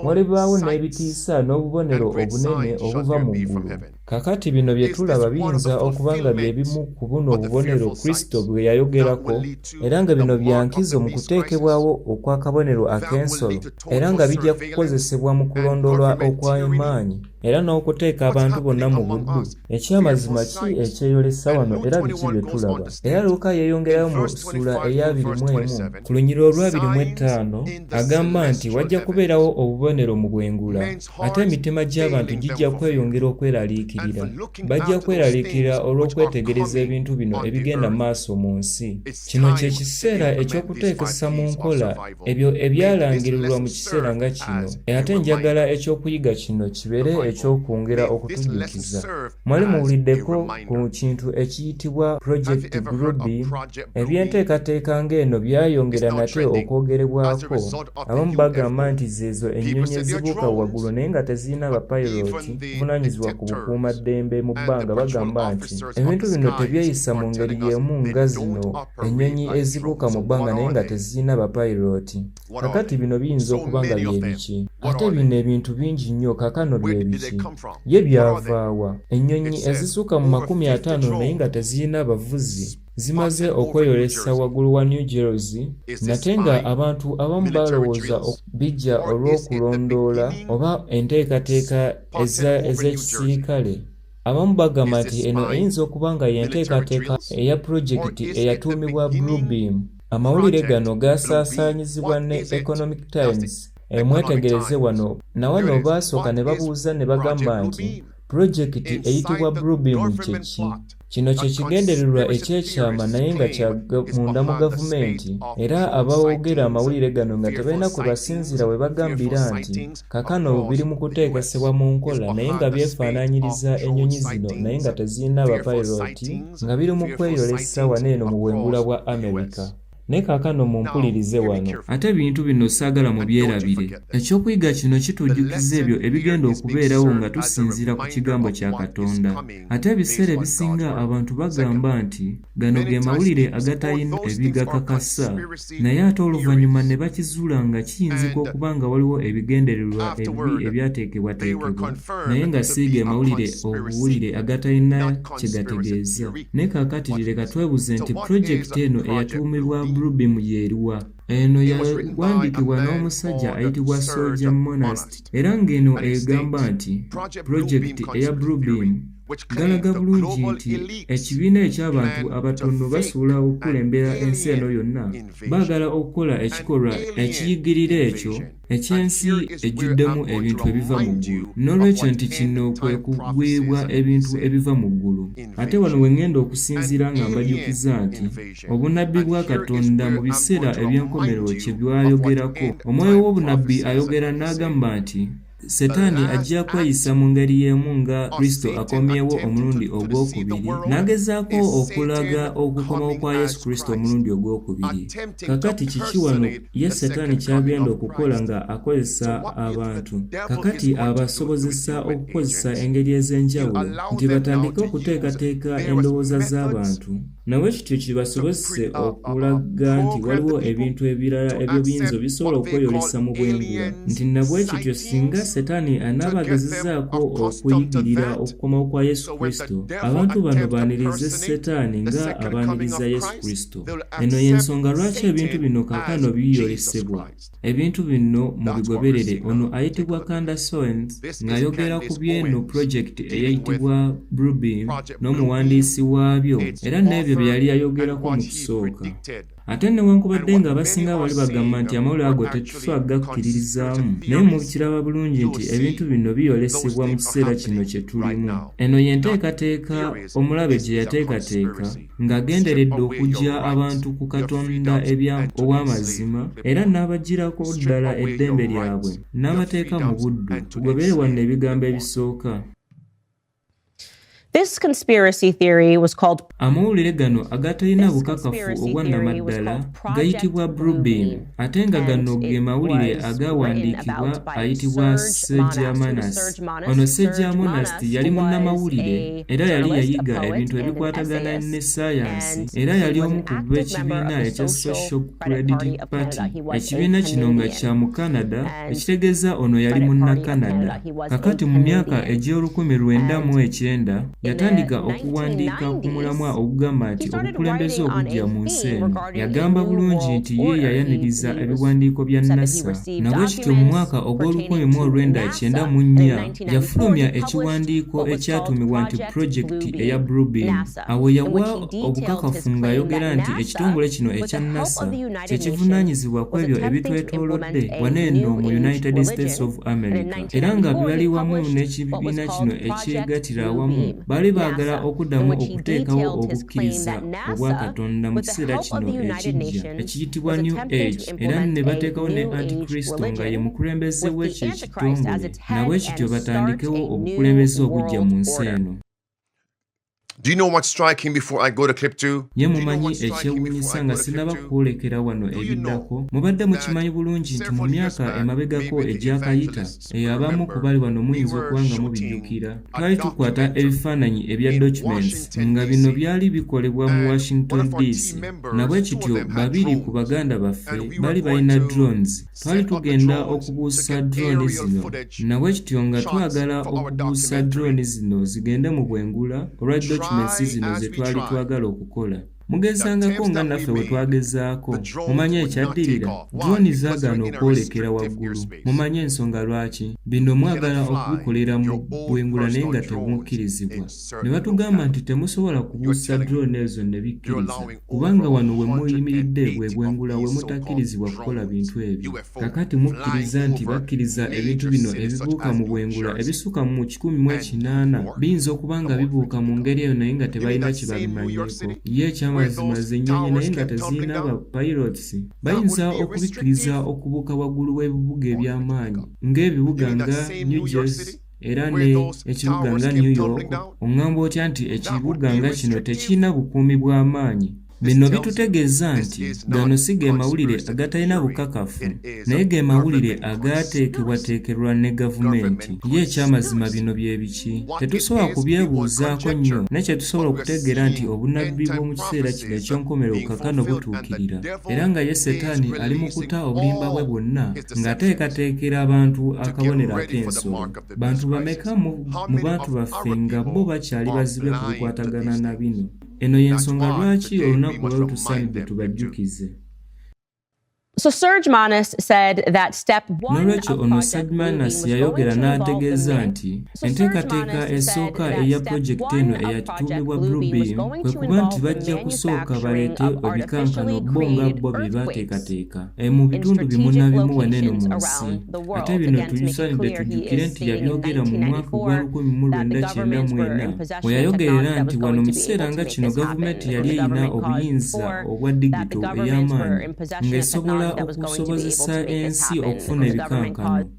walibaawo n'ebitiisa n'obubonero obunene obuva mu ggulu. Kakati bino bye tulaba biyinza okuba nga bye bimu ku buno obubonero Kristo bwe yayogerako era nga bino byankizo mu kuteekebwawo okw'akabonero ak'ensolo era nga bijja kukozesebwa mu kulondoolwa okw'amaanyi era n'okuteeka abantu bonna mu buddu. Ekyamazima ki ekyeyolesa wano era biki bye tulaba? Era Luka yeeyongerayo mu ssula eya 21 ku lunyiriri olwa 25 agamba nti wajja kubeerawo obubonero mu bwengula ate emitima gy'abantu gijja kweyongera okweraliikirira. Bajja kweraliikirira olw'okwetegereza ebintu bino ebigenda maaso mu nsi. Kino kye kiseera eky'okuteekesa mu nkola ebyo ebyalangirirwa mu kiseera nga kino. Ate njagala ekyokuyiga kino kibeere ekyokwongera okutujjukiza. Mwali muwuliddeko ku kintu ekiyitibwa Project Grouping. Ebyenteekateeka ng'eno byayongera nate okwogerebwako. Abamu bagamba nti zeezo ennyonyi ezibuuka waggulu naye nga tezirina bapayiroti buvunaanyizibwa ku bukuumaddembe mu bbanga bagamba nti ebintu bino tebyeyisa mu ngeri y'emu nga zino ennyonyi ezibuuka mu bbanga naye nga tezirina bapayiroti. Kakati bino biyinza okuba nga bye biki? Ate bino ebintu bingi nnyo kaakano bye biki? Ye byavaawa? Ennyonyi ezisukka mu 50 naye nga tezirina bavuzi zimaze okweyolesa waggulu wa New Jersey nate nga abantu abamu balowooza bijja olw'okulondoola oba enteekateeka ez'ekisirikale. Abamu bagamba nti eno eyinza okuba nga y'enteekateeka eya pulojekiti eyatuumibwa Bluebeam. Amawulire gano gaasaasaanyizibwa ne Economic Times. Mwetegereze wano na wano baasooka ne babuuza ne bagamba nti pulojekiti eyitibwa Bluebeam kye ki? Kino kye kigendererwa ekyekyama naye nga kya munda mu gavumenti era abawoogera amawulire gano nga tebalina kubasinziira we bagambira nti kakano biri mu kuteekesebwa mu nkola naye nga byefaanaanyiriza ennyonyi zino naye nga tezirina bapayiroti nga biri mu kweyolesa wano eno mu bwengula bwa Amerika. Ne kaakano mumpulirize wano. Ate ebintu bino saagala mubyerabire. Ekyokuyiga kino kitujjukiza ebyo ebigenda okubeerawo nga tusinziira ku kigambo kya Katonda. Ate ebiseera ebisinga abantu bagamba nti gano ge mawulire agatayina ebigakakasa naye ate oluvannyuma ne bakizuula nga kiyinzika okuba nga waliwo ebigendererwa ebibi ebyateekebwateekebwa naye nga si ge mawulire obuwulire agatayina kye gategeeza. Ne kaakati leka twebuze nti pulojekiti eno eyatuumibwa Bluebeam yeeruwa? Eno yawandiikibwa n'omusajja ayitibwa Soja Monast era ng'eno egamba nti pulojekiti eya Bluebeam galaga bulungi nti ekibiina eky'abantu abatono basuula okukulembera ensi eno yonna baagala okukola ekikolwa ekiyigirira ekyo eky'ensi ejjuddemu ebintu ebiva mu ggulu. N'olwekyo nti kino kwe kugwibwa ebintu ebiva mu ggulu. Ate wano we ngenda okusinziira nga mbajjukiza nti obunabbi bwa Katonda mu biseera eby'enkomerero kye bwayogerako. Omwoyo w'obunabbi ayogera n'agamba nti Setaani ajja kweyisa mu ngeri y'emu nga Kristo akomyewo omulundi ogwokubiri n'agezaako okulaga okukomawo kwa Yesu Kristo omulundi ogwokubiri. Kakati kiki wano ye Setaani ky'agenda okukola nga akozesa abantu? Kakati abasobozesa okukozesa engeri ez'enjawulo nti batandike okuteekateeka endowooza z'abantu. Nawe kityo kibasobose okulaga nti waliwo ebintu ebirala ebyo biyinza bisobola okweyolesa mu bwengula. Nti nabwe kityo singa Setaani anaabagezezzaako okuyigirira okukomawo kwa Yesu Kristo, abantu bano baanirize Setaani nga abaaniriza Yesu Kristo. Eno y'ensonga lwaki ebintu bino kaakano biyolesebwa. Ebintu bino mubigoberere. Ono ayitibwa Candace Owens ng'ayogera ku by'eno pulojekiti eyayitibwa Bluebeam n'omuwandiisi waabyo, era n'ebyo bye yali ayogerako mu kusooka. Ate newankubadde nga abasinga bali bagamba nti amawulire ago tetufa gakkiririzaamu, naye mukiraba bulungi nti ebintu bino biyolesebwa mu kiseera kino kye tulimu. Eno y'enteekateeka omulabe gye yateekateeka ng'agenderedde okuggya abantu ku Katonda ow'amazima era n'abaggyirako ddala eddembe lyabwe n'abateeka mu buddu. Tugobere wano ebigambo ebisooka. This conspiracy theory was called amawulire gano agatalina bukakafu obwannamaddala gayitibwa Bluebeam, ate nga gano ge mawulire agawandiikibwa ayitibwa Sejamanas. Ono Sejamanas yali munnamawulire era yali yayiga ebintu ebikwatagana ne saayansi era yali omu ku b'ekibiina ekya Social Credit Party. Ekibiina kino nga kya mu Canada, ekitegeeza ono yali munnakanada. Kakati mu myaka egy'olukumi-1990 yatandika okuwandiika ku mulamwa okugamba nti obukulembeze obujja mu nsi eno. Yagamba bulungi nti ye yayaniriza ebiwandiiko bya NASA. Nabwe kityo mu mwaka ogw'olukumi-1994 yafulumya ekiwandiiko ekyatumibwa nti pulojekiti eya Bluebeam. Awo yawa obukakafu ng'ayogera nti ekitongole kino ekya NASA kye kivunaanyizibwa ku ebyo ebitwetoolodde wano eno mu United States of America, era nga bali wamu n'ekibiina kino ekyegattira awamu bali baagala okuddamu okuteekawo obukkiriza obwa Katonda mu kiseera kino ekijja ekiyitibwa New Age, era ne bateekawo ne Antikristo nga ye mukulembeze w'ekyo ekitongole, nabwe kityo batandikewo obukulembeze obujja mu nsi eno. Do you know what's striking before I go to clip 2? Ye mumanyi ekyewuunyisa nga sinaba kwolekera wano ebiddako. Mubadde mukimanyi bulungi nti mu myaka emabegako egyakayita abamu ku bali wano muyinza okuba nga mubijjukira, twali tukwata ebifaananyi ebya documents nga bino byali bikolebwa mu Washington DC. Nabwe kityo babiri ku baganda baffe bali balina drones. Twali tugenda okubuusa drone zino. Nabwe kityo nga twagala okubuusa drone zino zigende mu bwengula olwa documents zino ze twali twagala okukola. Mugezangako nga naffe bwe twagezaako. Mumanye ekyaddirira, drone zaagana okwolekera waggulu. Mumanye ensonga lwaki. Bino mwagala okubikolera mu bwengula naye nga temukkirizibwa. Ne batugamba nti temusobola kubuusa drone ezo ne bikkiriza, kubanga wano we muyimiridde bwe bwengula we mutakkirizibwa kukola bintu ebyo. Kakati mukkiriza nti bakkiriza ebintu bino ebibuuka mu bwengula ebisuka mu 1,800 biyinza okuba nga bibuuka mu ngeri eyo naye nga tebalina kye babimanyiiko. Ye mazima z'ennyonyi naye nga tezirina aba pilots bayinza okubikkiriza okubuuka waggulu w'ebibuga eby'amaanyi ng'ebibuga nga New Jersey era ne ekibuga nga New York. Oŋŋamba otya nti ekibuga nga kino tekirina bukuumi bw'amaanyi? Bino bitutegeeza nti gano si ge mawulire agatalina bukakafu, naye ge mawulire agaateekebwateekerwa ne gavumenti. Ye ekyamazima bino bye biki? Tetusobola kubyebuuzaako nnyo, naye kye tusobola okutegeera nti obunnabbi bw'omu kiseera kino eky'enkomerero kaakano butuukirira, era nga ye Setaani ali mu kuta obulimba bwe bwonna ng'ateekateekera abantu akabonero ak'ensolo. Bantu bameka mu bantu baffe nga bo bakyali bazibe ku bikwatagana na bino? Eno y'ensonga lwaki olunaku olwo tusaanidde tubajjukize. So Sejamanas said that step 1 Nolwekyo ono Sejamanas yayogera n'ategeeza nti enteekateeka esooka eya pulojekiti eno eyatuumibwa Bluebeam kwe kuba nti bajja kusooka baleete ebikankano bo nga bo bye baateekateeka mu bitundu bimu na bimu waneeno mu nsi. Ate bino tulisaanidde tujjukire nti yabyogera mu mwaka gwa 1994 we yayogerera nti wano mu kiseera nga kino gavumenti yali eyina obuyinza obwa digito ey'amaanyi ng'esobola okusobozesa ensi okufuna ebikankano.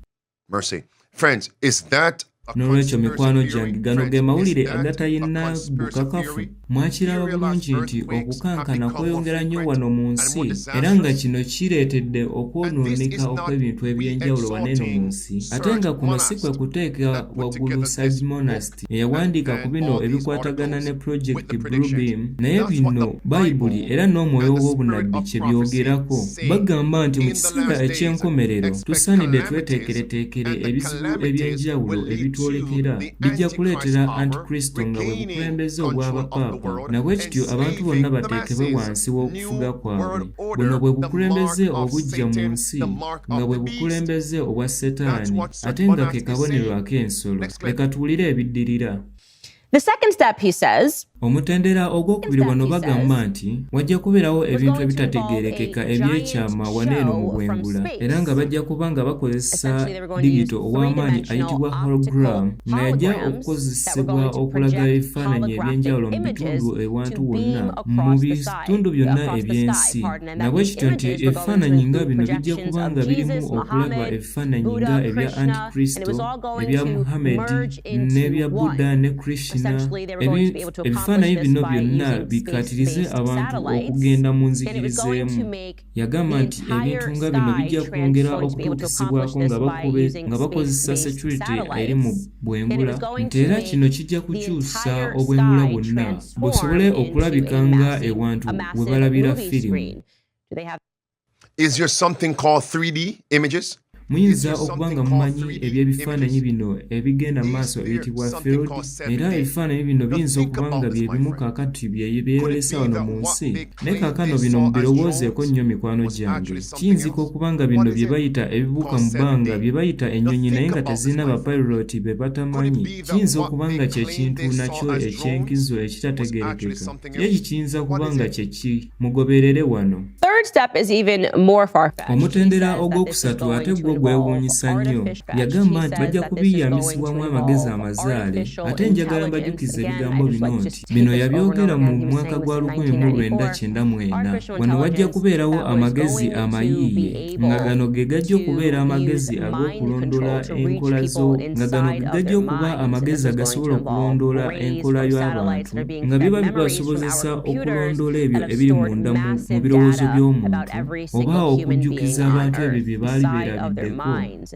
Mercy. Friends, is that a n'olwekyo mikwano conspiracy gyange theory? gano Friends, ge mawulire is that agatayina a conspiracy bukakafu theory? mwakiraba Here bulungi realize nti earthquakes okukankana have become kweyongera nnyo more wano mu frequent nsi and more era nga disastrous. kino kireetedde And this okwonooneka is not okw'ebintu eby'enjawulo waneeno mu nsi re-exalting ate nga Serge kuno si kwe Monast kuteeka that put waggulu together Serge this Monast book eyawandiika ku and bino all these ebikwatagana ne articles Project with the Blue predictions. Beam naye That's what bino the bayibuli Bible era n'omwoyo and the w'obunabbi spirit kye of prophecy byogerako say bagamba nti mu in the kiseera last days, eky'enkomerero expect tusaanidde calamities, tweteekereteekere and the ebizibu calamities eby'enjawulo will lead ebitwolekera to the bijja Antichrist kuleetera power antikristo nga bwe regaining bukulembeze control of the obw'abapaapa world na bwe kityo and abantu bonna saving the bateekebwe masses. wansi w'okufuga New kwabwe world order, buno bwe the bukulembeze mark of obujja mu Satan, nsi the mark nga of bwe the beast. bukulembeze obwa That's setaani what Serge ate nga Monast ke is kabonero saying. ak'ensolo Next clip. leka tuwulire ebiddirira. The second step, he says, omutendera ogwokubiri wano bagamba nti wajja kubeerawo ebintu ebitategeerekeka ebyekyama waneeno mu bwengula era nga bajja kuba nga bakozesa digito ow'amaanyi ayitibwa hologram nga yajja okukozesebwa okulaga ebifaananyi eby'enjawulo mu bitundu ewantu wonna mu bitundu byonna eby'ensi nabwe kityo nti ebifaananyi nga bino bijja kuba nga birimu okulaba ebifaananyi nga ebya antikristo ebya muhamedi n'ebya buddha ne krishna ebifaananyi bino byonna bikatirize abantu okugenda mu nzikirizeemu yagamba nti ebintu nga bino bijja kwongera okutuukisibwako nga bakozesa security eri mu bwengula nti era kino kijja kukyusa obwengula bwonna busobole okulabika nga ewantu we balabira firimu. Is there something called 3D images? muyinza okuba nga mumanyi eby'ebifaananyi bino ebigenda mu maaso ebiyitibwa field era ebifaananyi bino biyinza okuba nga bye bimu kaakati byeyolesa wano mu nsi naye kaakano bino mubirowoozeeko nnyo mikwano gyange kiyinzika okuba nga bino bye bayita ebibuuka mu bbanga bye bayita ennyonyi naye nga tezirina bapayiroti be batamanyi kiyinza okuba nga kye kintu nakyo eky'enkizo ekitategeerekeka ye kiyinza kuba nga kye ki mugoberere wano. omutendera ogwokusatu ate gwo gwewuunyisa nnyo yagamba nti bajja kubiyambisibwamu amagezi amazaale ate njagala mbajjukiza ebigambo bino nti bino yabyogera mu mwaka gwa 1994 wano wajja kubeerawo amagezi amayiiye nga gano ge gajja okubeera amagezi ag'okulondoola enkola zo nga gano ge gajja okuba amagezi agasobola okulondoola enkola y'abantu nga biba bibasobozesa okulondoola ebyo ebiri munda mu birowoozo by'omuntu oba okujjukiza abantu ebyo bye baali beerabiddeko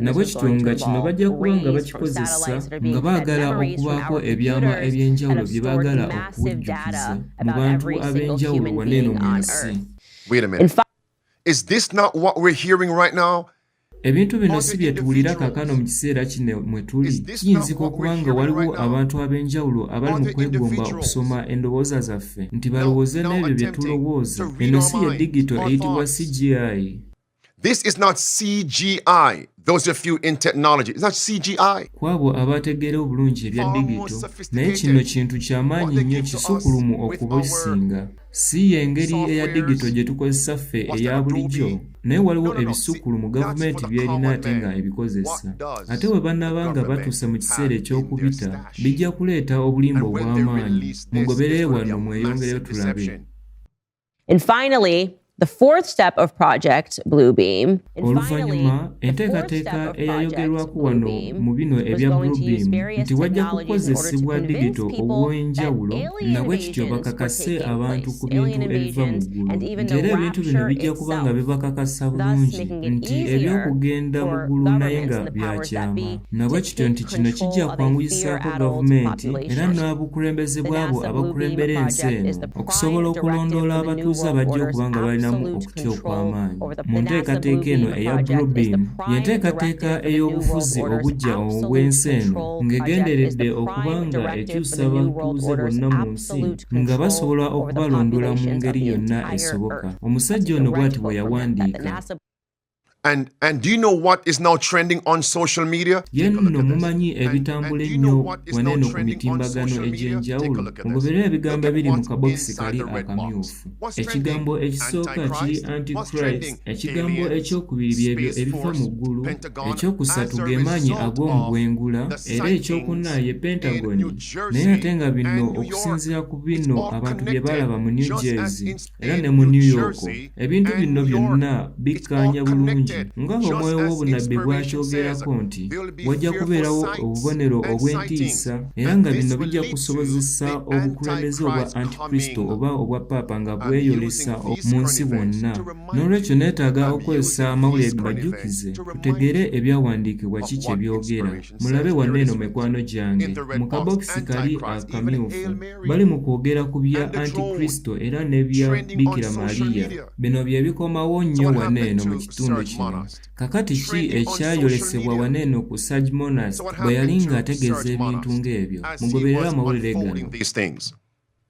nabwe kityo nga kino bajja kuba nga bakikozesa nga baagala okubaako ebyama eby'enjawulo bye baagala okujjukiza mu bantu ab'enjawulo waneeno mu nsi. Wait a minute. Is this not what we're hearing right now? ebintu bino si bye tuwulira kaakano mu kiseera kino mwe tuli kiyinzika okuba nga waliwo abantu ab'enjawulo abali mu kwegomba okusoma endowooza zaffe nti balowooze n'ebyo bye tulowooza eno si ye digito eyitibwa CGI. This is not CGI. Those of you in technology, it's not CGI. kwabo abategeera obulungi ebya digito naye kino kintu ky'amaanyi nnyo kisukulumu okubisinga si y'engeri eya digito gye tukozesa ffe eya bulijjo naye waliwo ebisukulumu gavumenti by'erina ate nga ebikozesa ate bwe bannaba nga batuuse mu kiseera eky'okubita bijja kuleeta obulimba obw'amaanyi mugoberere wano mweyongereyo tulabe. And finally, the fourth step of Project Bluebeam. oluvannyuma enteekateeka eyayogerwako wano mu bino ebya Bluebeam nti wajja kukozesebwa digito obw'enjawulo nabwe kityo bakakase abantu ku bintu ebiva mu ggulu nti era ebintu bino bijja kuba nga bibakakasa bulungi nti ebyokugenda mu ggulu naye nga byakyama nabwe kityo nti kino kijja kwanguyisaako gavumenti era n'abukulembeze bw'abo abakulembera ensi eno okusobola okulondoola abatuuze abajja okuba nga balina okutya okw'amaanyi mu nteekateeka eno eya Bluebeam y'enteekateeka ey'obufuzi obujja obw'ensi eno ng'egenderedde okuba nga ekyusa abatuuze bonna mu nsi nga basobola okubalondoola mu ngeri yonna esoboka. omusajja ono bw'ati bwe yawandiika. And do you know what is now trending on social media? ye nno mumanyi ebitambula ennyo waneeno ku mitimbagano egy'enjawulo mugoberera ebigambo ebiri mu kabokisi kali akamyufu. ekigambo ekisooka kiri antichrist, ekigambo ekyokubiri byebyo ebiva mu ggulu, ekyokusatu ge maanyi ag'omu bwengula era ekyokuna ye pentagoni naye ate nga bino okusinziira ku bino abantu bye balaba mu New Jersey era ne mu New York ebintu bino byonna bikkaanya bulungi ng'omwoyo w'obunabbi bw'akyogerako nti wajja kubeerawo obubonero obw'entiisa era nga bino bijja kusobozesa obukulembeze obwa antikristo oba obwa paapa nga bweyolesa mu nsi bwonna. N'olwekyo neetaaga okukozesa amawulire bajjukize tutegeere ebyawandiikibwa kiki ebyogera. Mulabe wano eno mikwano gyange mu kabokisi kali akamyufu bali mu kwogera ku bya antikristo era n'ebya Bikira Mariya. Bino bye bikomawo nnyo wano eno mu kitundu kino. Kakati ki ekyayolesebwa wano eno ku Sermones bwe yali ng'ategeeza ebintu ng'ebyo? Mugoberere amawulire gano.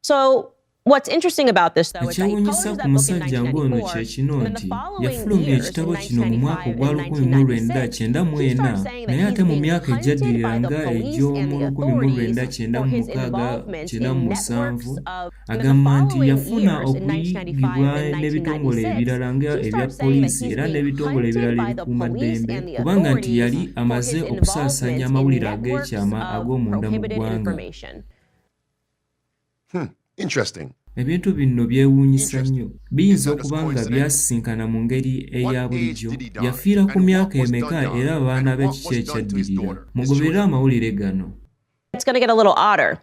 So what's interesting about this though is that he ekyewuunyisa published ku that book in musajja ng'ono 1994, kye kino and then nti the following yafulumya years, ekitabo in kino mu mwaka 1995 ogwa and 1996, he 1994 starts saying that naye he's ate mu being myaka hunted by ejjaddirira the nga police egy'omu and the authorities for his 1996 involvement in 97 networks of the agamba nti following yafuna years in 1995 okuyigibwa and n'ebitongole 1996. ebirala nga He ebya starts saying that poliisi he's era being n'ebitongole hunted ebirala by the ebikuuma police ddembe and the kubanga nti authorities yali for amaze his okusaasanya involvement in amawulire networks ag'ekyama of ag'omunda mu prohibited ggwanga. information. Interesting. Ebintu bino byewuunyisa nnyo. Biyinza okuba nga byasisinkana mu ngeri eya bulijjo. Yafiira ku myaka emeka era abaana be kiki ekyaddirira? Mugoberere amawulire gano. It's going to get a little odder.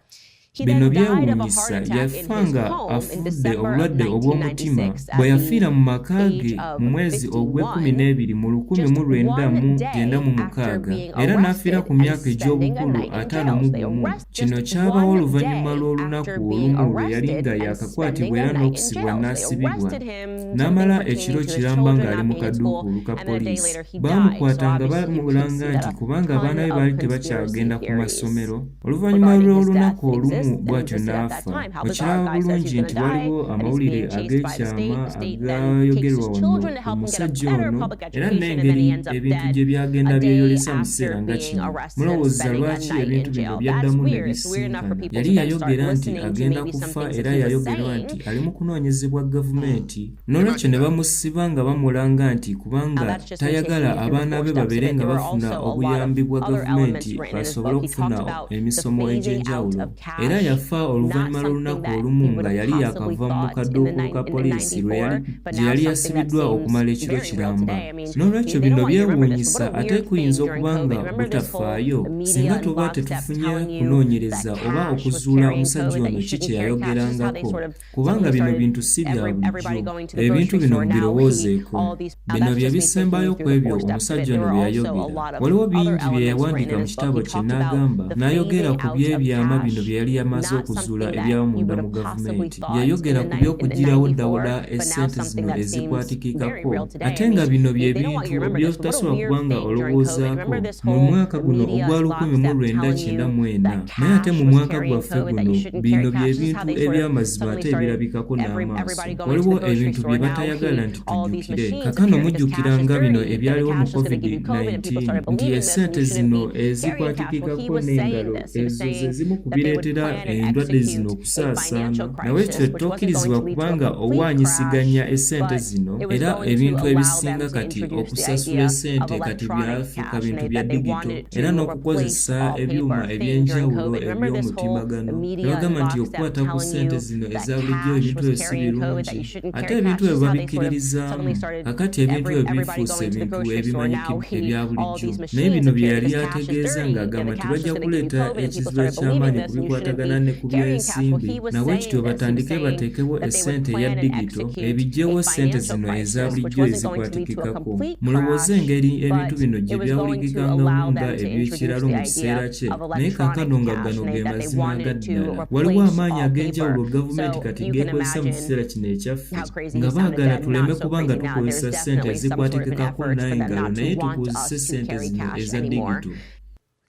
He Bino then died of a byewuunyisa heart attack in yafa his nga home in afudde December of obulwadde obw'omutima 1996 bwe at yafiira mu the maka age ge of mu mwezi 51, ogw'ekumi mu just one day 1996 after being era n'afiira ku arrested myaka and spending a egy'obukulu night in 51. jail. They arrest Kino just kyabawo one oluvannyuma day lw'olunaku after being olumu lwe yali arrested nga and yakakwatibwa spending a era night in n'okusibwa jail. They n'asibibwa arrested him, n'amala something ekiro pertaining to his kiramba children nga ali not mu being in school, kaduukulu ka and then a day poliisi. later he died. So Baamukwata nga obviously you can bamulanga see nti that kubanga a abaana be ton baali of tebakyagenda ku conspiracy masomero. theories Oluvannyuma regarding his lw'olunaku death olumu exist, and bw'atyo existed at that n'afa. time. How bizarre. Okiraba Guy says bulungi he's nti gonna die, waliwo and he's amawulire being chased by the ag'ekyama state. The state then takes agayogerwa his wano children to ku help him get a musajja better ono public era education, and then n'engeri he ends up ebintu dead gye byagenda a day byeyolesa mu after kiseera nga being kino. arrested and Mulowooza spending a lwaki night ebintu in bino jail. That's byaddamu ne weird. It's weird enough for bisinkana. people Yali to then start yayogera nti listening to agenda maybe some kufa things era that he was yayogerwa saying. nti ali mu kunoonyezebwa gavumenti. N'olwekyo ne bamusiba nga bamulanga nti kubanga That's just tayagala taking through abaana the be four steps of babeere it. nga There were bafuna also a lot obuyambi of bwa other elements gavumenti written in his basobole book. He talked okufuna about the emisomo phasing out egy'enjawulo. of cash, Era yafa oluvannyuma not lw'olunaku something that olumu he nga would have yali possibly yakava mu thought kaduukulu ka in the poliisi 94, but gye now yali something that yasibiddwa seems okumala ekiro very real kiramba. today. I mean, N'olwekyo they bino don't want you to remember this, but byewuunyisa what a ate weird kuyinza thing during okuba nga COVID. Remember this whole butafaayo media singa and tuba lockstep tetufunye telling you kunoonyereza that oba cash was okuzuula carrying omusajja COVID, that ono you ki shouldn't kye carry cash. This is how they yayogerangako sort of kubanga bino bintu si bya everybody bulijjo. going to the Ebintu grocery bino store now mbirowoozeeko. all these. Now Bino that's bye just me bisembayo taking ku you through the ebyo four steps of it. omusajja There ono were bye also a yayogera. lot of Waliwo other bingi bye elements written yawandiika in mu his kitabo book. He kye talked about n'agamba the n'ayogera phasing ku out of by'ebyama cash, bino bye yali amaze not okuzuula something that ebyamunda you mu would have possibly gavumenti. thought Yayogera in ku the by'okuggyirawo 94, ddawula but now essente something zino that seems very ezikwatikikako. real today. Ate I nga mean, bino bye they don't want you to bintu remember this, but what a by'otasubira weird kuba nga thing during COVID. olowoozaako Remember this mu whole mwaka guno media ogwa and 1994 that naye ate cash mu was mwaka carrying gwaffe COVID, that you guno shouldn't bino carry cash. bye This is how bintu they sort of ebyamazima suddenly ate started ebirabikako n'amaaso. everybody going to Waliwo the grocery ebintu store bye now. batayagala nti All these tujjukire. machines Kakano appear because cash is mujjukiranga bino dirty, and ebyaliwo the mu cash was going to give you COVID, and people COVID-19 started nti believing this, and essente you zino shouldn't be carrying cash. Well, ezikwatikikako he was saying n'engalo this. He was ezo ze saying zimu ku that they would bireetera plan and endwadde execute zino a okusaasaana. financial Nawe crisis, kyo which wasn't tokkirizibwa going to lead to a kubanga complete owaanyisiganya crash, essente but zino it was era going to ebintu allow them ebisinga to kati introduce the okusasula idea of essente kati electronic byafuuka cash, bintu and bya that they digito wanted to era replace n'okukozesa all ebyuma paper thing during eby'enjawulo COVID. Remember this whole eby'omutimagano. media Bagamba and nti lockstep okukwata ku telling ssente you zino that eza bulijjo cash ebintu was esi carrying COVID, that you birungi shouldn't ate carry cash. ebintu This ebyo is how they sort of babikkirizaamu suddenly started kakati ebintu ebyo everybody bifuuse going to the ebintu grocery store now. ebya All bulijjo these naye machines bino bye appeared yali because cash is ategeeza dirty, and ng'agamba the nti cash was bajja going to give you kuleeta COVID, and people ekizibu started believing eky'amaanyi this, ku and you shouldn't bikwatagana be ne ku carrying cash. Well, by'ensimbi he was nawe saying kityo this. He was batandike saying bateekewo that they would essente ya plan and digito execute ebiggyewo a ssente financial zino eza crisis, which bulijjo wasn't going to lead to a ezikwatikikako. complete Mulowooze crash, engeri ebintu but bino it gye was going to byawulikikangamu allow nga them to introduce eby'ekiralo the mu kiseera idea kye of naye kaakano electronic nga cash, gano and ge that they mazima wanted to gaddala. Waliwo replace amaanyi all ag'enjawulo paper. gavumenti So kati you can geekozesa mu imagine kiseera kino ekyaffe how crazy nga he sounded baagala then, tuleme not so kuba nga crazy now. tukozesa There's ssente definitely some sort of an ezikwatikikako effort for them n'engalo not to naye want tukozese us to ssente carry zino cash eza anymore. digito.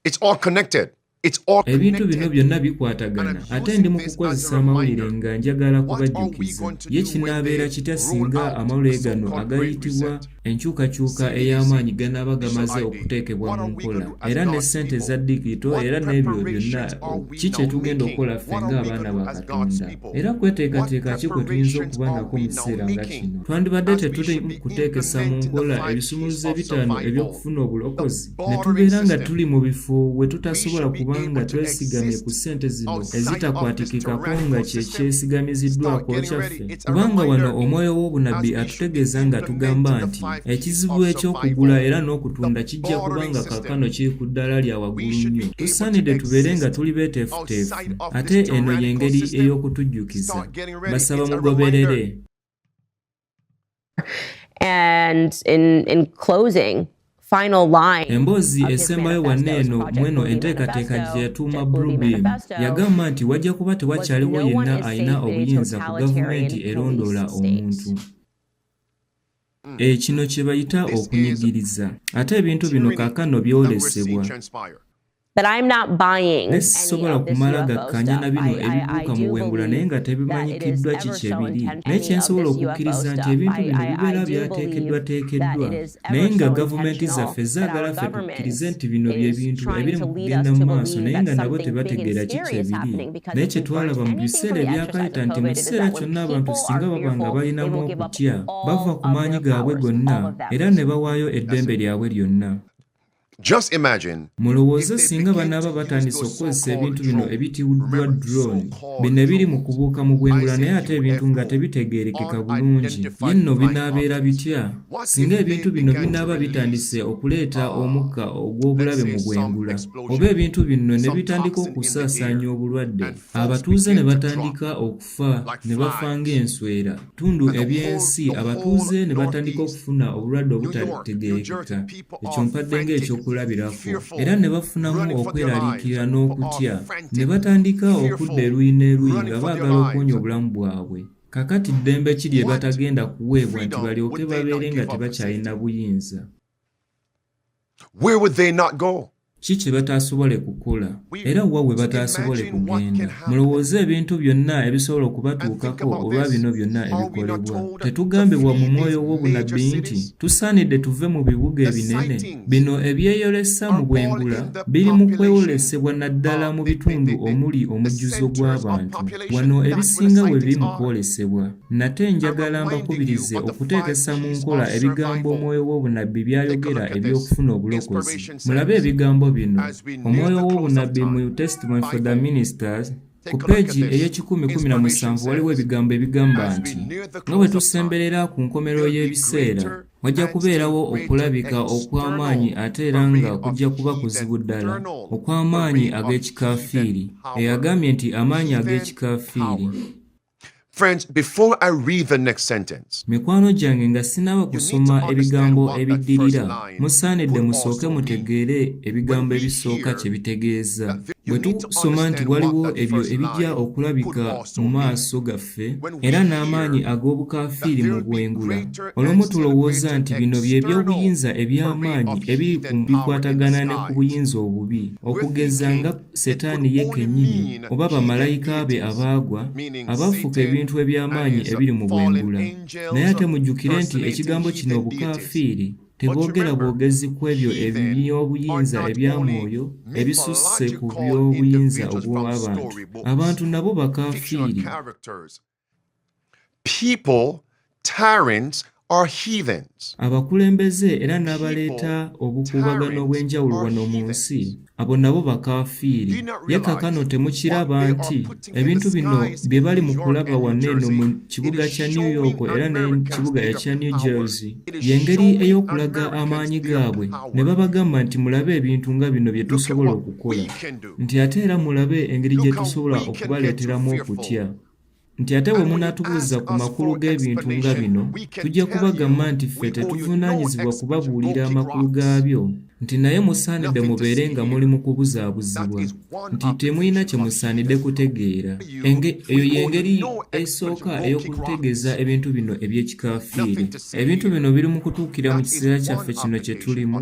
It's all connected. It's all Ebintu bino connected. byonna bikwatagana ate ndi mu kukozesa amawulire nga njagala kubajjukiza ye kinaabeera kitya singa amawulire gano agayitibwa enkyukakyuka ey'amaanyi ganaaba gamaze okuteekebwa mu nkola era ne ssente za digito era n'ebyo byonna ki kye tugenda okukola ffe ng'abaana ba Katonda era kweteekateeka ki kwe tuyinza okuba nako mu kiseera nga kino. Twandibadde tetuli kuteekesa mu nkola ebisumuluzo ebitaano eby'okufuna obulokozi ne tubeera nga tuli mu bifo we tutasobola kuba kubanga twesigamye ku ssente zino ezitakwatikikako nga kye kyesigamiziddwako kyaffe. Kubanga wano omwoyo w'obunabbi atutegeeza nga tugamba nti ekizibu eky'okugula era n'okutunda kijja kubanga kaakano kiri ku ddaala lya waggulu nnyo. Tusaanidde tubeere nga tuli beeteefuteefu. Ate eno y'engeri ey'okutujjukiza. Basaba mugoberere. And in closing, final line. Emboozi esembayo wanneeno mweno enteekateeka gye yatuuma Blue Beam yagamba nti wajja kuba tewakyaliwo yenna alina obuyinza ku gavumenti erondoola omuntu. Kino kye bayita okunyigiriza. Ate ebintu bino kaakano byolesebwa. That I'm not buying any Sisobola of this kumala UFO gakkanya na stuff. bino ebibuuka mu bwengula naye nga tebimanyikiddwa kiki ebiri. Naye kye nsobola okukkiriza nti ebintu bino bibeera byateekeddwateekeddwa. Naye nga gavumenti zaffe zaagala ffe tukkirize nti bino bye bintu ebiri mu kugenda mu maaso naye nga nabo tebategeera kiki ebiri. Naye kye twalaba mu biseera ebyakayita nti mu kiseera kyonna abantu singa baba nga balinamu okutya bava ku maanyi gaabwe gonna era ne bawaayo eddembe lyabwe lyonna. Just imagine. Mulowooze singa banaaba batandise okukozesa ebintu bino ebitibuddwa drone bino ebiri mu kubuuka mu bwengula naye ate ebintu nga tebitegeerekeka bulungi. Ye nno binaabeera bitya? Singa ebintu bino binaaba bitandise okuleeta omukka ogw'obulabe mu bwengula oba ebintu bino ne bitandika okusaasaanya obulwadde, abatuuze ne batandika okufa ne bafa ng'enswera. Tundu ebyensi abatuuze ne batandika okufuna obulwadde obutategeerekeka. Ekyo mpadde ng'ekyokulabirako era ne bafunamu okweraliikirira n'okutya ne batandika okudda eruyi n'eruyi nga baagala okuwonya obulamu bwabwe. Kakati ddembe ki lye batagenda kuweebwa nti balyoke babeere nga tebakyalina buyinza? Where would they not go? Ki kye bataasobole kukola era wa we bataasobole kugenda? Mulowooze ebintu byonna ebisobola okubatuukako olwa bino byonna ebikolebwa. Tetugambibwa mu mwoyo w'obunabbi nti tusaanidde tuve mu bibuga ebinene? Bino ebyeyolesa mu bwengula biri mu kwewolesebwa naddala mu bitundu omuli omujjuzo gw'abantu. Wano ebisinga we biri mu kwolesebwa. Nate njagala mbakubirize okuteekesa mu nkola ebigambo omwoyo w'obunabbi byayogera eby'okufuna obulokozi. Mulabe ebigambo bino. Omwoyo w'obunabbi mu Testament for the Ministers ku peegi ey'ekikumi-17 waliwo ebigambo ebigamba nti nga bwe tusemberera ku nkomerero y'ebiseera wajja kubeerawo okulabika okw'amaanyi ate era nga kujja kuba kuzibu ddala okw'amaanyi ag'ekikaafiiri. Eyagambye nti amaanyi ag'ekikaafiiri. Friends, before I read the next sentence, mikwano gyange nga sinaba kusoma ebigambo ebiddirira musaanidde musooke mutegeere ebigambo ebisooka kye bitegeeza. Bwe tusoma nti waliwo ebyo ebijja okulabika mu maaso gaffe era n'amaanyi ag'obukaafiiri mu bwengula, olw'omu tulowooza nti bino bye by'obuyinza eby'amaanyi ebiri ku bikwatagana ne ku buyinza obubi, okugeza nga Setaani ye kennyini oba bamalayika be abaagwa abafuka ebintu eby'amaanyi ebiri mu bwengula. Naye ate mujjukire nti ekigambo kino obukaafiiri teboogera bwogezi ku ebyo eby'obuyinza eby'amwoyo ebisusse ku by'obuyinza obw'abantu. Abantu nabo bakaafiiri. people, tyrants, are heathens. Abakulembeze era n'abaleeta obukuubagano obw'enjawulo wano mu nsi, abo nabo bakaafiiri. Ye kaakano temukiraba nti ebintu bino bye bali mu kulaba wanneeno mu kibuga kya New York era n'ekibuga ekya New Jersey y'engeri ey'okulaga amaanyi gaabwe ne babagamba nti mulabe ebintu nga bino bye tusobola okukola, nti ate era mulabe engeri gye tusobola okubaleeteramu okutya. Nti ate bwe munaatubuuza ku makulu g'ebintu nga bino tujja kubagamba nti ffe tetuvunaanyizibwa kubabuulira amakulu gaabyo, nti naye musaanidde mubeere nga muli mu kubuzaabuzibwa, nti temulina kye musaanidde kutegeera. Eyo y'engeri esooka ey'okutegeeza ebintu bino eby'ekikaafiiri. Ebintu bino biri mu kutuukira mu kiseera kyaffe kino kye tulimu.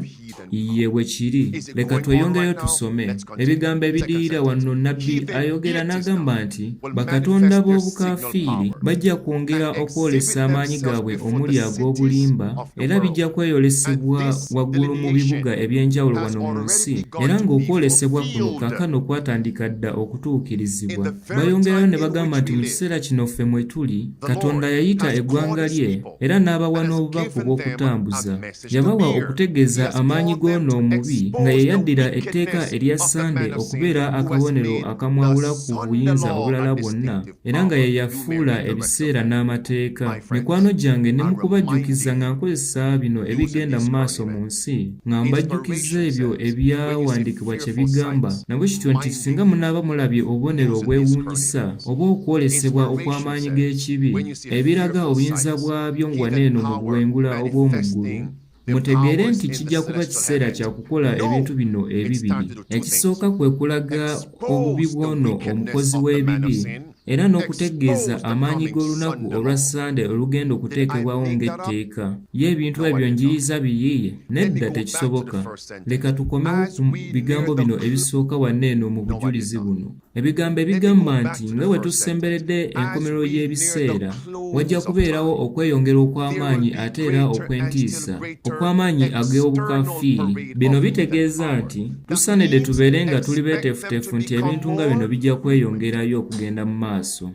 Ye bwe kiri. Leka tweyongereyo tusome ebigambo ebidirira wano nnabbi ayogera n'agamba nti bakatonda b'obuka obukafiiri bajja kwongera okwolesa amaanyi gaabwe omuli ag'obulimba era bijja kweyolesebwa waggulu mu bibuga eby'enjawulo wano mu nsi era ng'okwolesebwa kuno kaakano kwatandika dda okutuukirizibwa. Bayongerayo ne bagamba nti mu kiseera kino ffe mwe tuli Katonda yayita eggwanga lye era n'abawa n'obubaka obw'okutambuza. Yabawa okutegeeza amaanyi g'ono omubi nga ye yaddira etteeka erya Sande okubeera akabonero akamwawula ku buyinza obulala bwonna era nga ye yafuula ebiseera n'amateeka. Mikwano gyange ne mu kubajjukiza nga nkozesa bino ebigenda mu maaso mu nsi nga mbajjukiza ebyo ebyawandiikibwa kye bigamba nabwe kityo nti singa munaaba mulabye obubonero obwewuunyisa oba okwolesebwa okw'amaanyi g'ekibi ebiraga obuyinza bwabyo waneeno mu bwengula obw'omu ggulu, mutegeere nti kijja kuba kiseera kya kukola ebintu bino ebibiri. Ekisooka kwe kulaga obubi bw'ono omukozi w'ebibi era n'okutegeeza amaanyi g'olunaku olwa Sande olugenda okuteekebwawo ng'etteeka. Ye ebintu ebyo njiriza biyiiye? Nedda, tekisoboka. Leka tukomewo ku bigambo bino ebisooka wanneeno mu bujulizi buno. Ebigambo ebigamba nti nga bwe tusemberedde enkomerero y'ebiseera wajja kubeerawo okweyongera okw'amaanyi ate era okw'entiisa, okw'amaanyi ag'obukafiiri. Bino bitegeeza nti tusaanidde tubeere nga tuli beeteefuteefu nti ebintu nga bino bijja kweyongerayo okugenda mu maaso.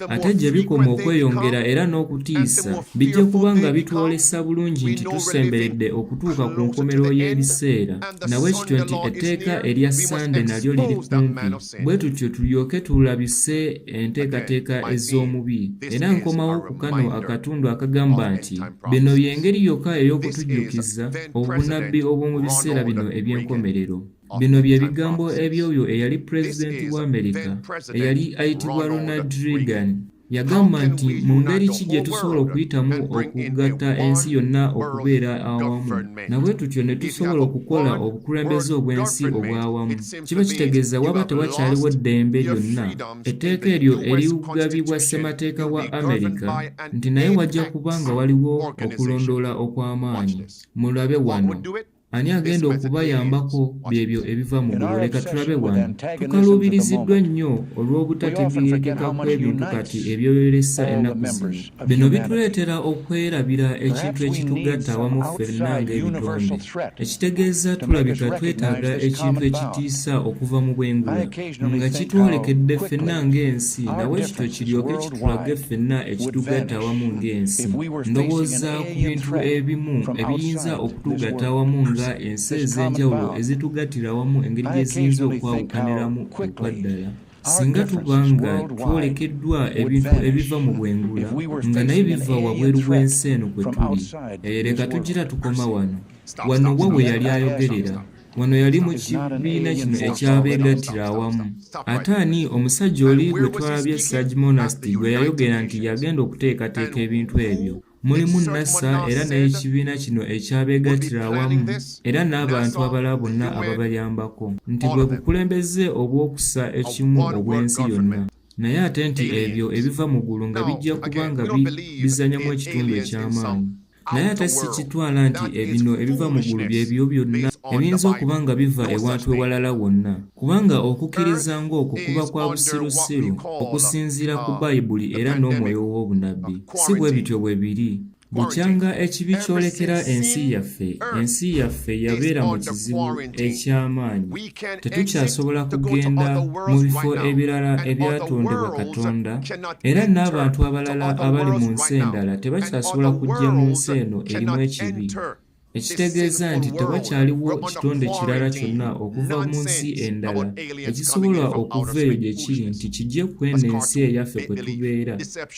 Ate gye bikoma okweyongera era n'okutiisa bijja kuba nga bitwolesa bulungi nti tusemberedde okutuuka ku nkomerero y'ebiseera, nawe kityo nti etteeka erya Sande nalyo liri kumpi, bwe tutyo tulyoke tulabise enteekateeka ez'omubi. Era nkomawo ku kano akatundu akagamba nti bino by'engeri yokka ey'okutujjukiza obunabbi obw'omu biseera bino eby'enkomerero. Bino bye bigambo eby'oyo eyali pulezidenti wa Amerika eyali ayitibwa Ronald Reagan. Yagamba nti mu ngeri ki gye tusobola okuyitamu okugatta ensi yonna okubeera awamu, nabwe tutyo ne tusobola okukola obukulembeze obw'ensi obw'awamu. Kiba kitegeeza waba tewakyaliwo ddembe lyonna etteeka eryo erigabibwa ssemateeka wa Amerika nti naye wajja kuba nga waliwo okulondoola okw'amaanyi. Mulabe wano. Ani agenda okubayambako byebyo ebiva mu ggulu? Leka tulabe wano. Tukaluubiriziddwa nnyo olw'obutategeerekeka kw'ebintu kati ebyoyolesa ennaku zino. Bino bituleetera okwerabira ekintu ekitugatta awamu ffenna ng'ebitonde. Ekitegeeza tulabika twetaaga ekintu ekitiisa okuva mu bwengula nga kitwolekedde ffenna ng'ensi, nawe kityo kiryoke kitulage ffenna ekitugatta awamu ng'ensi. Ndowooza ku bintu ebimu ebiyinza okutugatta awamu nga ensi ez'enjawulo ezitugattira awamu engeri gye ziyinza okwawukaniramu okwaddala. Singa tuba nga twolekeddwa ebintu ebiva mu bwengula nga naye biva wabweru w'ensi eno kwe tuli, leka tugira tukoma wano. Wano wa we yali ayogerera. Wano yali mu kibiina kino ekyabeegattira awamu. Ate ani omusajja oli gwe twalabye Saj Monasti gwe yayogera nti yagenda okuteekateeka ebintu ebyo. Mulimu NASA era n'ekibiina kino ekyabeegattira awamu era n'abantu abalala bonna ababayambako nti bwe bukulembeze obw'okusa ekimu obw'ensi yonna. Naye ate nti ebyo ebiva mu ggulu nga bijja kuba nga bizanyamu ekitundu eky'amaanyi. Naye ate si kitwala nti ebino ebiva mu ggulu byebyo byonna ebiyinza okuba nga biva ewantu ewalala wonna, kubanga okukkiriza ng'okwo kuba kwa busirusiru okusinziira ku Bayibuli era n'omwoyo w'obunabbi. Si bwe bityo bwe biri. Bukyanga ekibi kyolekera ensi yaffe yabeera mu kizibu eky'amaanyi. Tetukyasobola kugenda mu bifo ebirala ebyatondebwa Katonda, era n'abantu abalala abali mu nsi endala tebakyasobola kujja mu nsi eno erimu ekibi. Ekitegeeza nti tewakyaliwo kitonde kirala kyonna okuva mu nsi endala ekisobola okuva eyo gye kiri nti kijje kweno ensi eyaffe kwe tubeera,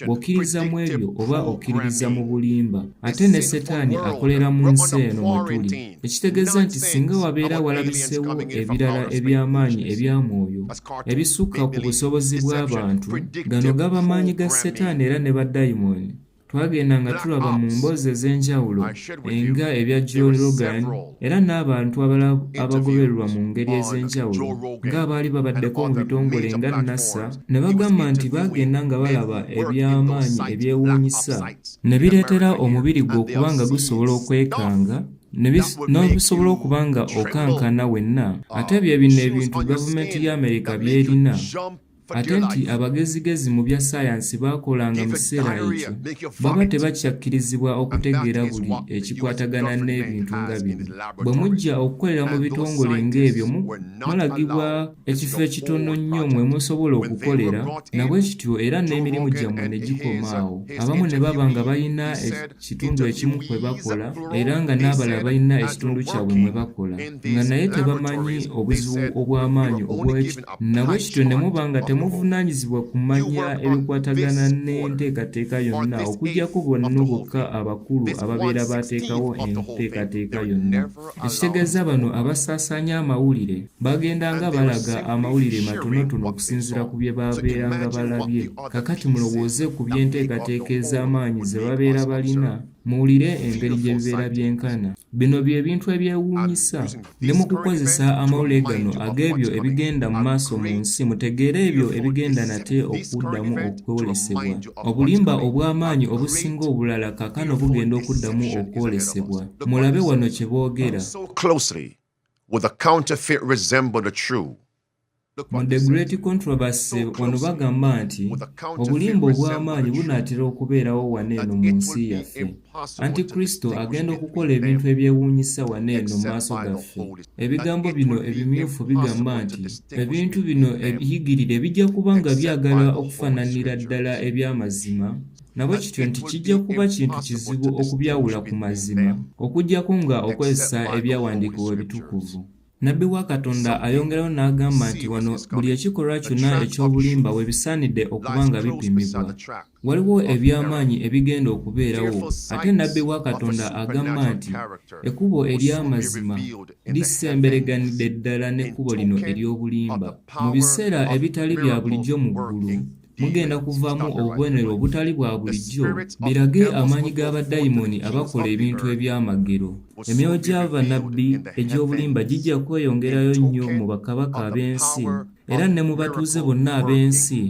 bw'okkiriza mu ebyo oba okkiririza mu bulimba. Ate ne Setaani akolera mu nsi eno mwe tuli. Ekitegeeza nti singa wabeera walabisewo ebirala eby'amaanyi ebya mwoyo ebisukka ku busobozi bw'abantu, gano gaba maanyi ga Setaani era ne baddayimooni. Twagenda nga tulaba mu mboozi ez'enjawulo nga ebya Joe Rogan era n'abantu abagobererwa mu ngeri ez'enjawulo ng'abaali babaddeko mu bitongole nga NASA, ne bagamba nti baagenda nga balaba eby'amaanyi ebyewuunyisa ne bireetera omubiri gwe okuba nga gusobola okwekanga n'obisobola okuba nga okankana wenna. Ate bye bino ebintu gavumenti ya Amerika by'erina. ate nti abagezigezi mu bya sayansi baakolanga mu kiseera ekyo baba tebakyakkirizibwa okutegeera buli ekikwatagana n'ebintu nga bino. Bwe mujja okukolera mu bitongole ng'ebyo mulagibwa ekifo ekitono nnyo mwe musobola okukolera, nabwe kityo era n'emirimu gyammwe ne gikomaawo. Abamu ne baba nga balina ekitundu ekimu kwe bakola era nga n'abalala balina ekitundu kyabwe mwe bakola, nga naye tebamanyi obuzibu obw'amaanyi nabwe kityo ne muba nga temuvunaanyizibwa kumanya ebikwatagana n'enteekateeka yonna okuggyako bonna bokka abakulu ababeera baateekawo enteekateeka yonna. Ekitegeeza bano abasaasaanya amawulire bagendanga balaga amawulire matonotono okusinziira ku bye babeeranga balabye. Kakati mulowooze ku by'enteekateeka ez'amaanyi ze babeera balina, muwulire engeri gye bibeera byenkana. Bino bye bintu ebyewuunyisa. Ne mu kukozesa amawulire gano ag'ebyo ebigenda mu maaso mu nsi, mutegeere ebyo ebigenda nate okuddamu okwolesebwa. Obulimba obw'amaanyi obusinga obulala kaakano bugenda okuddamu okwolesebwa. Mulabe wano kye boogera. Mu The Great Controversy wano bagamba nti obulimba obw'amaanyi bunaatera okubeerawo waneeno mu nsi yaffe. Antikristo agenda okukola ebintu ebyewuunyisa waneeno mu maaso gaffe. Ebigambo bino ebimyufu bigamba nti ebintu bino ebiyigirire bijja kuba nga byagala okufaananira ddala eby'amazima, nabwe kityo nti kijja kuba kintu kizibu okubyawula ku mazima, okuggyako nga okozesa ebyawandiikibwa ebitukuvu. Nnabbi wa Katonda ayongerayo n'agamba nti wano buli ekikolwa kyonna eky'obulimba we bisaanidde okuba nga bipimibwa. Waliwo eby'amaanyi ebigenda okubeerawo, ate nnabbi wa Katonda agamba nti ekkubo ery'amazima lisembereganidde ddala n'ekkubo lino ery'obulimba. Mu biseera ebitali bya bulijjo mu ggulu mugenda kuvaamu obubonero obutali bwa bulijjo birage amaanyi g'abadayimooni abakola ebintu eby'amagero. Emyoyo gy'abannabbi egy'obulimba gijja kweyongerayo nnyo mu bakabaka ab'ensi era ne mu batuuze bonna ab'ensi,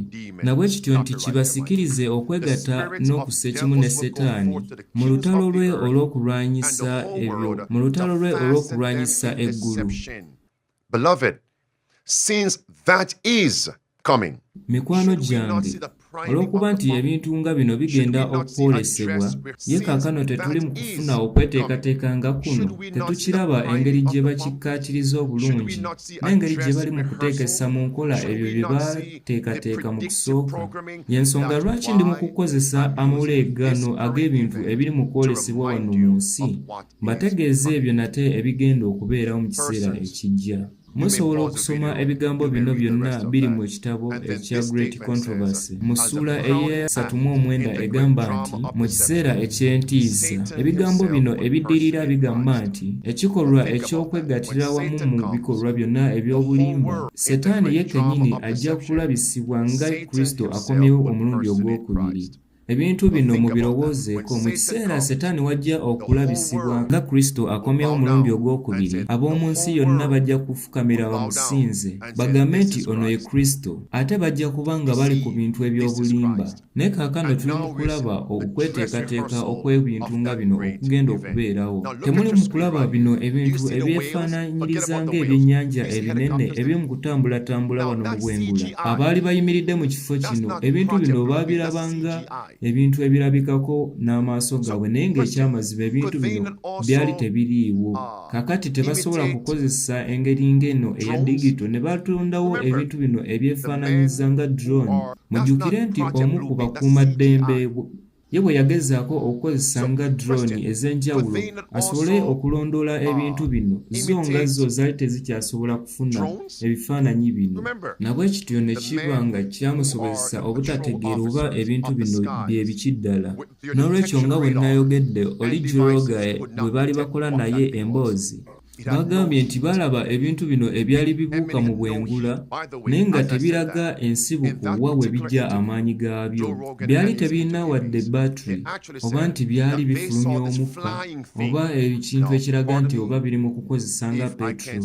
nabwe kityo nti kibasikirize okwegatta n'okusekimu ne Setaani mu lutalo lwe olw'okulwanyisa eggulu. Mikwano gyange, olw'okuba nti ebintu nga bino bigenda okwolesebwa, ye kaakano tetuli mu kufuna okweteekateeka nga kuno, tetukiraba engeri gye bakikkaatiriza obulungi n'engeri gye bali mu kuteekesa mu nkola ebyo bye baateekateeka mu kusooka. Y'ensonga lwaki ndi mu kukozesa amawulire gano ag'ebintu ebiri mu kwolesebwa wano mu nsi, mbategeeza ebyo nate ebigenda okubeerawo mu kiseera ekijja. Musobola okusoma ebigambo bino byonna biri mu kitabo ekya Great Controversy mu ssuula eya-39 egamba nti mu kiseera eky'entiisa. Ebigambo bino ebiddirira bigamba nti ekikolwa eky'okwegattira awamu mu bikolwa byonna eby'obulimba, Setaani ye kennyini ajja kulabisibwa nga Kristo akomyewo omulundi ogwokubiri. Ebintu bino mubirowoozeeko, mu kiseera Setaani wajja okulabisibwa nga Kristo akomyewo omulundi ogwokubiri, ab'omu nsi yonna bajja kufukamira bamusinze bagambe nti ono ye Kristo, ate bajja kuba nga bali ku bintu eby'obulimba. Naye kaakano tuli mu kulaba okweteekateeka okw'ebintu nga bino okugenda okubeerawo. Temuli mu kulaba bino ebintu ebyefaanaanyiriza ng'ebyennyanja ebinene eby'omu kutambulatambula wano mu bwengula. Abaali bayimiridde mu kifo kino ebintu bino baabirabanga ebintu ebirabikako n'amaaso gaabwe, naye ng'ekyamazima ebintu bino byali tebiriiwo. Kakati tebasobola kukozesa engeri ng'eno eya digito ne batondawo ebintu bino ebyefaananyiza nga drone. Mujjukire nti omu ku bakuumaddembe ye bwe yagezaako okukozesa nga drone ez'enjawulo asobole okulondoola ebintu bino, zo nga zo zaali tezikyasobola kufuna ebifaananyi bino. Nabwe kityo ne kiba nga kyamusobozesa obutategeera oba ebintu bino bye biki ddala. N'olwekyo nga bwe nayogedde, oli Jorogae bwe baali bakola naye emboozi, bagambye nti balaba ebintu bino ebyali bibuuka mu bwengula naye nga tebiraga ensibuko wa we bijja amaanyi gaabyo. Byali tebirina wadde battery oba nti byali bifulumya omukka oba ekintu ekiraga nti oba biri mu kukozesa nga petrol,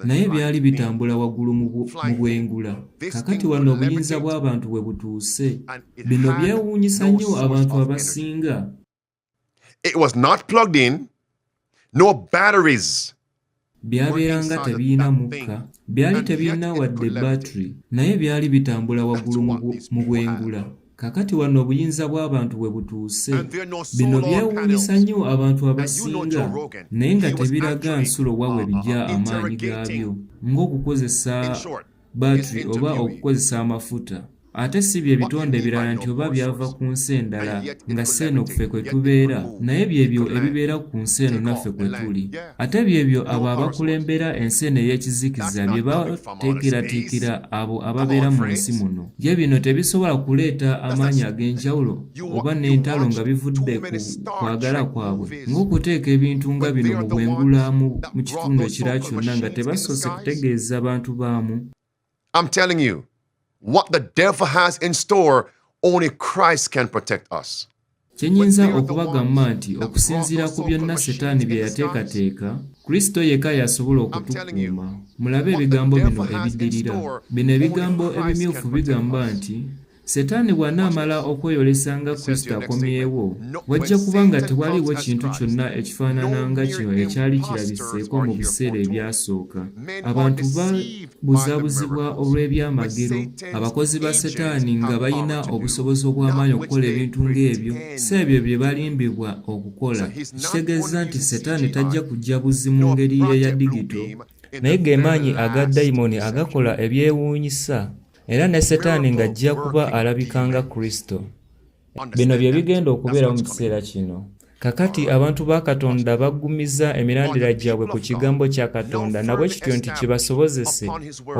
naye byali bitambula waggulu mu bwengula. Kakati wano obuyinza bw'abantu bwe butuuse, bino byewuunyisa nnyo abantu abasinga. It was not plugged in, no batteries byabeeranga tebiyina mukka, byali tebiyina wadde battery, naye byali bitambula waggulu mu bwengula. Kakati wano obuyinza bw'abantu bwe butuuse, bino byewuunyisa nnyo abantu abasinga, naye nga tebiraga nsulo wa we bijja amaanyi gaabyo, ng'okukozesa battery oba okukozesa amafuta. Ate si bye bitonde birala nti oba byava ku nsi endala nga si eno ffe kwe tubeera, naye byebyo ebibeera ku nsi eno naffe kwe tuli. Ate byebyo abo abakulembera ensi eno ey'ekizikiza bye bateekerateekera abo ababeera mu nsi muno. Ye bino tebisobola kuleeta amaanyi ag'enjawulo oba n'entalo nga bivudde ku kwagala kwabwe, ng'okuteeka ebintu nga bino mu bwengula mu kitundu ekirala kyonna nga tebasoose kutegeeza bantu baamu. I'm telling you, what the devil has in store, only Christ can protect us. Kyenyinza okubagamba nti okusinziira ku byonna Setaani bye yateekateeka, Kristo yekka yasobola okutukuuma. Mulabe ebigambo bino ebiddirira. Bino ebigambo ebimyufu bigamba nti Setaani bw'anaamala okweyolesa nga Kristo akomyewo, wajja kuba nga tewaliwo kintu kyonna ekifaanana nga kino ekyali kirabiseeko mu biseera ebyasooka. Abantu babuzaabuzibwa olw'ebyamagero, abakozi ba Setaani nga balina obusobozi obw'amaanyi okukola ebintu ng'ebyo, si ebyo bye balimbibwa okukola. Kitegeeza nti Setaani tajja kujja buzzi mu ngeri eya digito, naye ge maanyi aga dayimoni agakola ebyewuunyisa. Era ne Setaani ng'ajja kuba alabika nga Kristo. Bino bye bigenda okubeera mu kiseera kino. Kakati abantu ba Katonda baggumiza emirandira gyabwe ku kigambo kya Katonda, nabwe kityo nti kibasobozese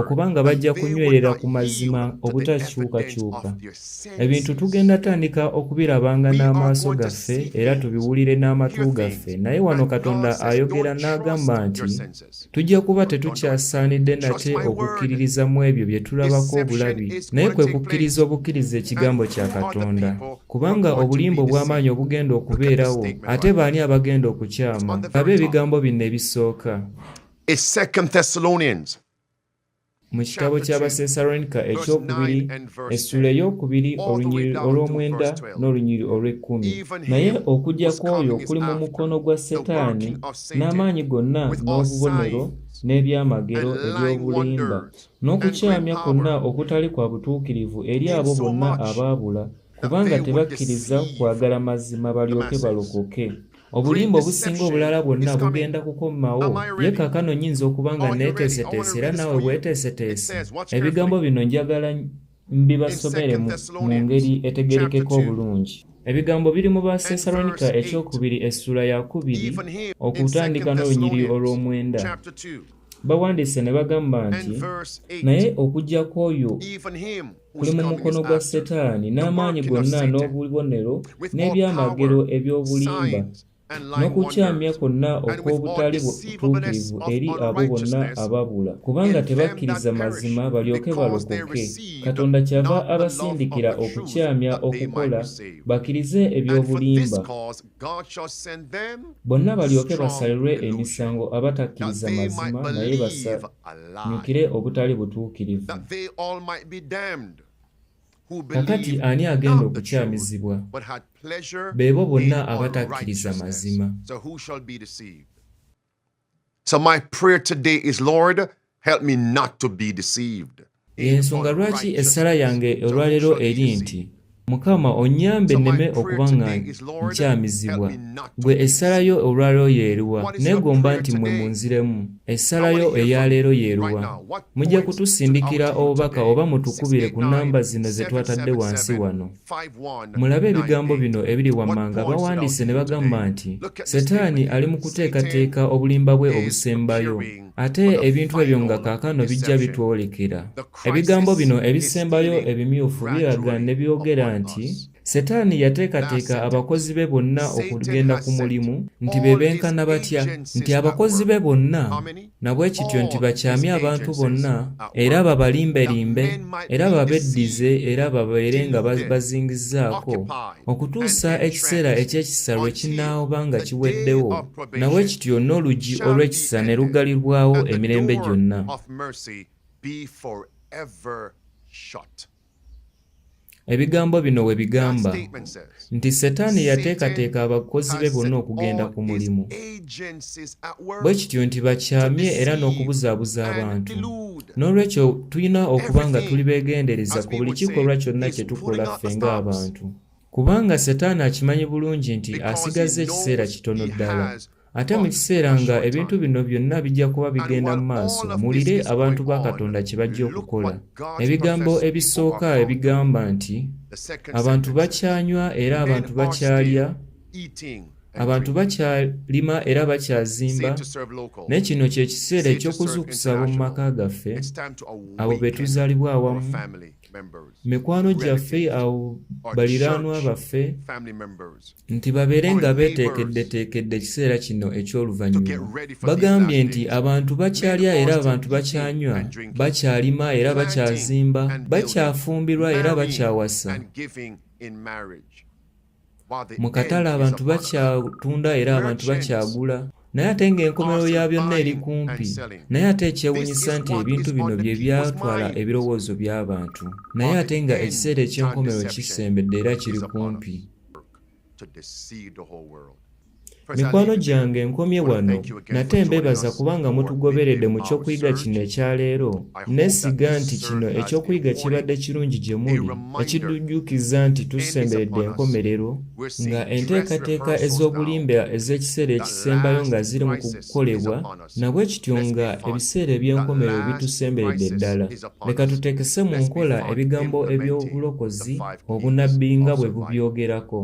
okuba nga bajja kunywerera ku mazima obutakyukakyuka. Ebintu tugenda tandika okubirabanga n'amaaso gaffe era tubiwulire n'amatu gaffe, naye wano Katonda ayogera n'agamba nti tujja kuba tetukyasaanidde nate okukkiririza mu ebyo bye tulabako obulabi, naye kwe kukkiriza obukkiriza ekigambo kya Katonda. Kubanga obulimba obw'amaanyi obugenda okubeerawo, ate baani abagenda okukyama? Abe ebigambo bino ebisooka. Mu kitabo ky'Abasesalonika ekyokubiri essula ey'okubiri olunyiri olw'omwenda n'olunyiri olw'ekkumi. Naye okujja kw'oyo kuli mu mukono gwa Setaani n'amaanyi gonna n'obubonero n'ebyamagero eby'obulimba n'okukyamya kwonna okutali kwa butuukirivu eri abo bonna abaabula, kubanga tebakkiriza kwagala mazima balyoke balokoke. Obulimba obusinga obulala bwonna bugenda kukomawo. Ye kaakano nnyinza okuba nga neeteeseteese era naawe bweteeseteese. Ebigambo bino njagala mbibasomere mu ngeri etegerekeka obulungi. Ebigambo biri mu Basesalonika ekyokubiri essula ya 2 okutandika n'olunyiri olw'omwenda. Bawandiise ne bagamba nti naye okujja kw'oyo kuli mu mukono gwa Setaani n'amaanyi gonna n'obubonero n'ebyamagero eby'obulimba n'okukyamya kwonna okw'obutali butuukirivu eri abo bonna ababula, kubanga tebakkiriza mazima balyoke balokoke. Katonda kyava abasindikira okukyamya okukola bakkirize eby'obulimba, bonna balyoke basalirwe emisango abatakkiriza mazima naye basanyukire obutali butuukirivu. Kakati ani agenda okukyamizibwa? Beebo bonna abatakkiriza mazima. So my prayer today is, Lord, help me not to be deceived. Y'ensonga lwaki essala yange olwaleero eri nti Mukama onnyambe nneme okuba nga nkyamizibwa. Gwe essala yo olwaleero yeeruwa? Neegomba nti mmwe munziremu. Essala yo eyaleero yeeruwa? Mujja kutusindikira obubaka oba mutukubire ku nnamba zino ze twatadde wansi wano. Mulabe ebigambo bino ebiri wammanga. Bawandiise ne bagamba nti Setaani ali mu kuteekateeka obulimba bwe obusembayo, ate ebintu ebyo nga kaakano bijja bitwolekera. Ebigambo bino ebisembayo ebimyufu biraga ne byogera nti Setaani yateekateeka abakozi be bonna okugenda ku mulimu, nti beebenkana batya? Nti abakozi be bonna nabwe kityo nti bakyamye abantu bonna era babalimberimbe era babeddize era babeere nga bazingizaako okutuusa ekiseera eky'ekisa lwe kinaaoba nga kiweddewo, nabwe kityo n'oluggi olw'ekisa ne lugalirwawo emirembe gyonna. Ebigambo bino we That bigamba statement says, nti Setaani yateekateeka abakozi be bonna okugenda ku mulimu. Bwe kityo nti bakyamye era n'okubuzaabuza abantu. N'olwekyo tulina okuba nga tuli beegendereza ku buli kikolwa kyonna kye tukola ffe ng'abantu. Kubanga Setaani akimanyi bulungi nti asigaza ekiseera kitono ddala. Ate mu kiseera nga ebintu bino byonna bijja kuba bigenda mu maaso, mulire abantu ba Katonda kye bajja okukola. Ebigambo ebisooka ebigamba nti abantu bakyanywa era abantu bakyalya, abantu bakyalima era bakyazimba, naye kino kye kiseera eky'okuzuukusa ab'omu maka gaffe, abo be tuzaalibwa awamu, mikwano gyaffe, abo baliraanwa baffe, nti babeere nga beeteekeddeteekedde ekiseera kino eky'oluvannyuma. Bagambye nti abantu bakyalya era abantu bakyanywa, bakyalima era bakyazimba, bakyafumbirwa era bakyawasa. Mu katale abantu bakyatunda era abantu bakyagula, naye ate ng'enkomerero ya byonna eri kumpi. Naye ate ekyewuunyisa nti ebintu bino bye byatwala ebirowoozo by'abantu, naye ate nga ekiseera eky'enkomerero kisembedde era kiri kumpi. Mikwano gyange nkomye wano, nate mbeebaza kubanga mutugoberedde mu ky'okuyiga kino ekya leero. Neesiga nti kino ekyokuyiga kibadde kirungi gye muli, ekidujjukiza nti tusemberedde enkomerero, nga enteekateeka ez'obulimba ez'ekiseera ekisembayo nga ziri mu kukolebwa, nabwe kityo nga ebiseera eby'enkomerero bitusemberedde ddala. Leka tuteekese mu nkola ebigambo eby'obulokozi obunabbi nga bwe bubyogerako.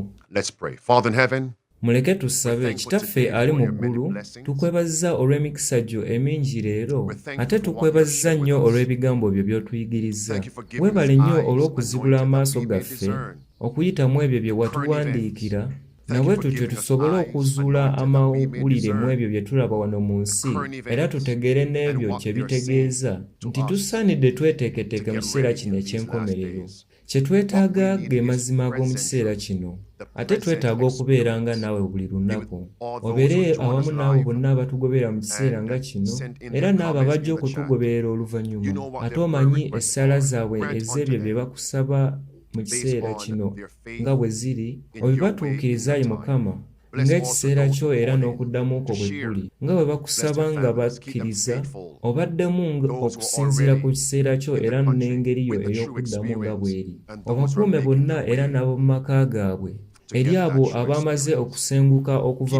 Muleke tusabe. Kitaffe ali mu ggulu, tukwebazza olw'emikisa gyo emingi leero, ate tukwebazza nnyo olw'ebigambo byo by'otuyigiriza. Weebale nnyo olw'okuzibula amaaso gaffe, okuyitamu ebyo bye watuwandiikira, nabwe tutyo tusobole okuzuula amawulire mu ebyo bye tulaba wano mu nsi, era tutegeere n'ebyo kye bitegeeza, nti tusaanidde tweteeketeeke mu kiseera kino eky'enkomerero. Kye twetaaga ge mazima ag'omu kiseera kino, ate twetaaga okubeeranga naawe buli lunaku. Obeere awamu n'abo bonna abatugobera mu kiseera nga kino, era n'abo abajja okutugoberera oluvannyuma. Ate omanyi essaala zaabwe ez'ebyo bye bakusaba mu kiseera kino nga bwe ziri, obibatuukiriza Ayi Mukama, ng'ekiseera kyo era n'okuddamu kwo bwe kuli, nga bwe bakusaba nga bakkiriza, obaddemu okusinziira ku kiseera kyo era n'engeri yo ey'okuddamu nga bw'eri. Obakuume bonna era n'ab'omu maka gaabwe, eri abo abamaze okusenguka okuva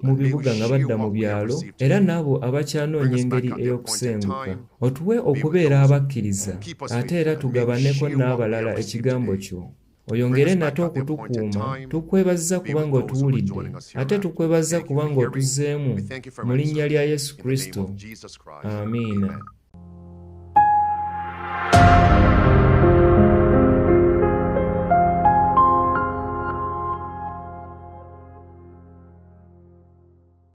mu bibuga nga badda mu byalo, era n'abo abakyanoonya engeri ey'okusenguka. Otuwe okubeera abakkiriza, ate era tugabaneko n'abalala ekigambo kyo. Oyongere nate okutukuuma. Tukwebaza kubanga otuwulidde, ate tukwebaza kubanga otuzzeemu, mu linnya lya Yesu Kristo. Amiina.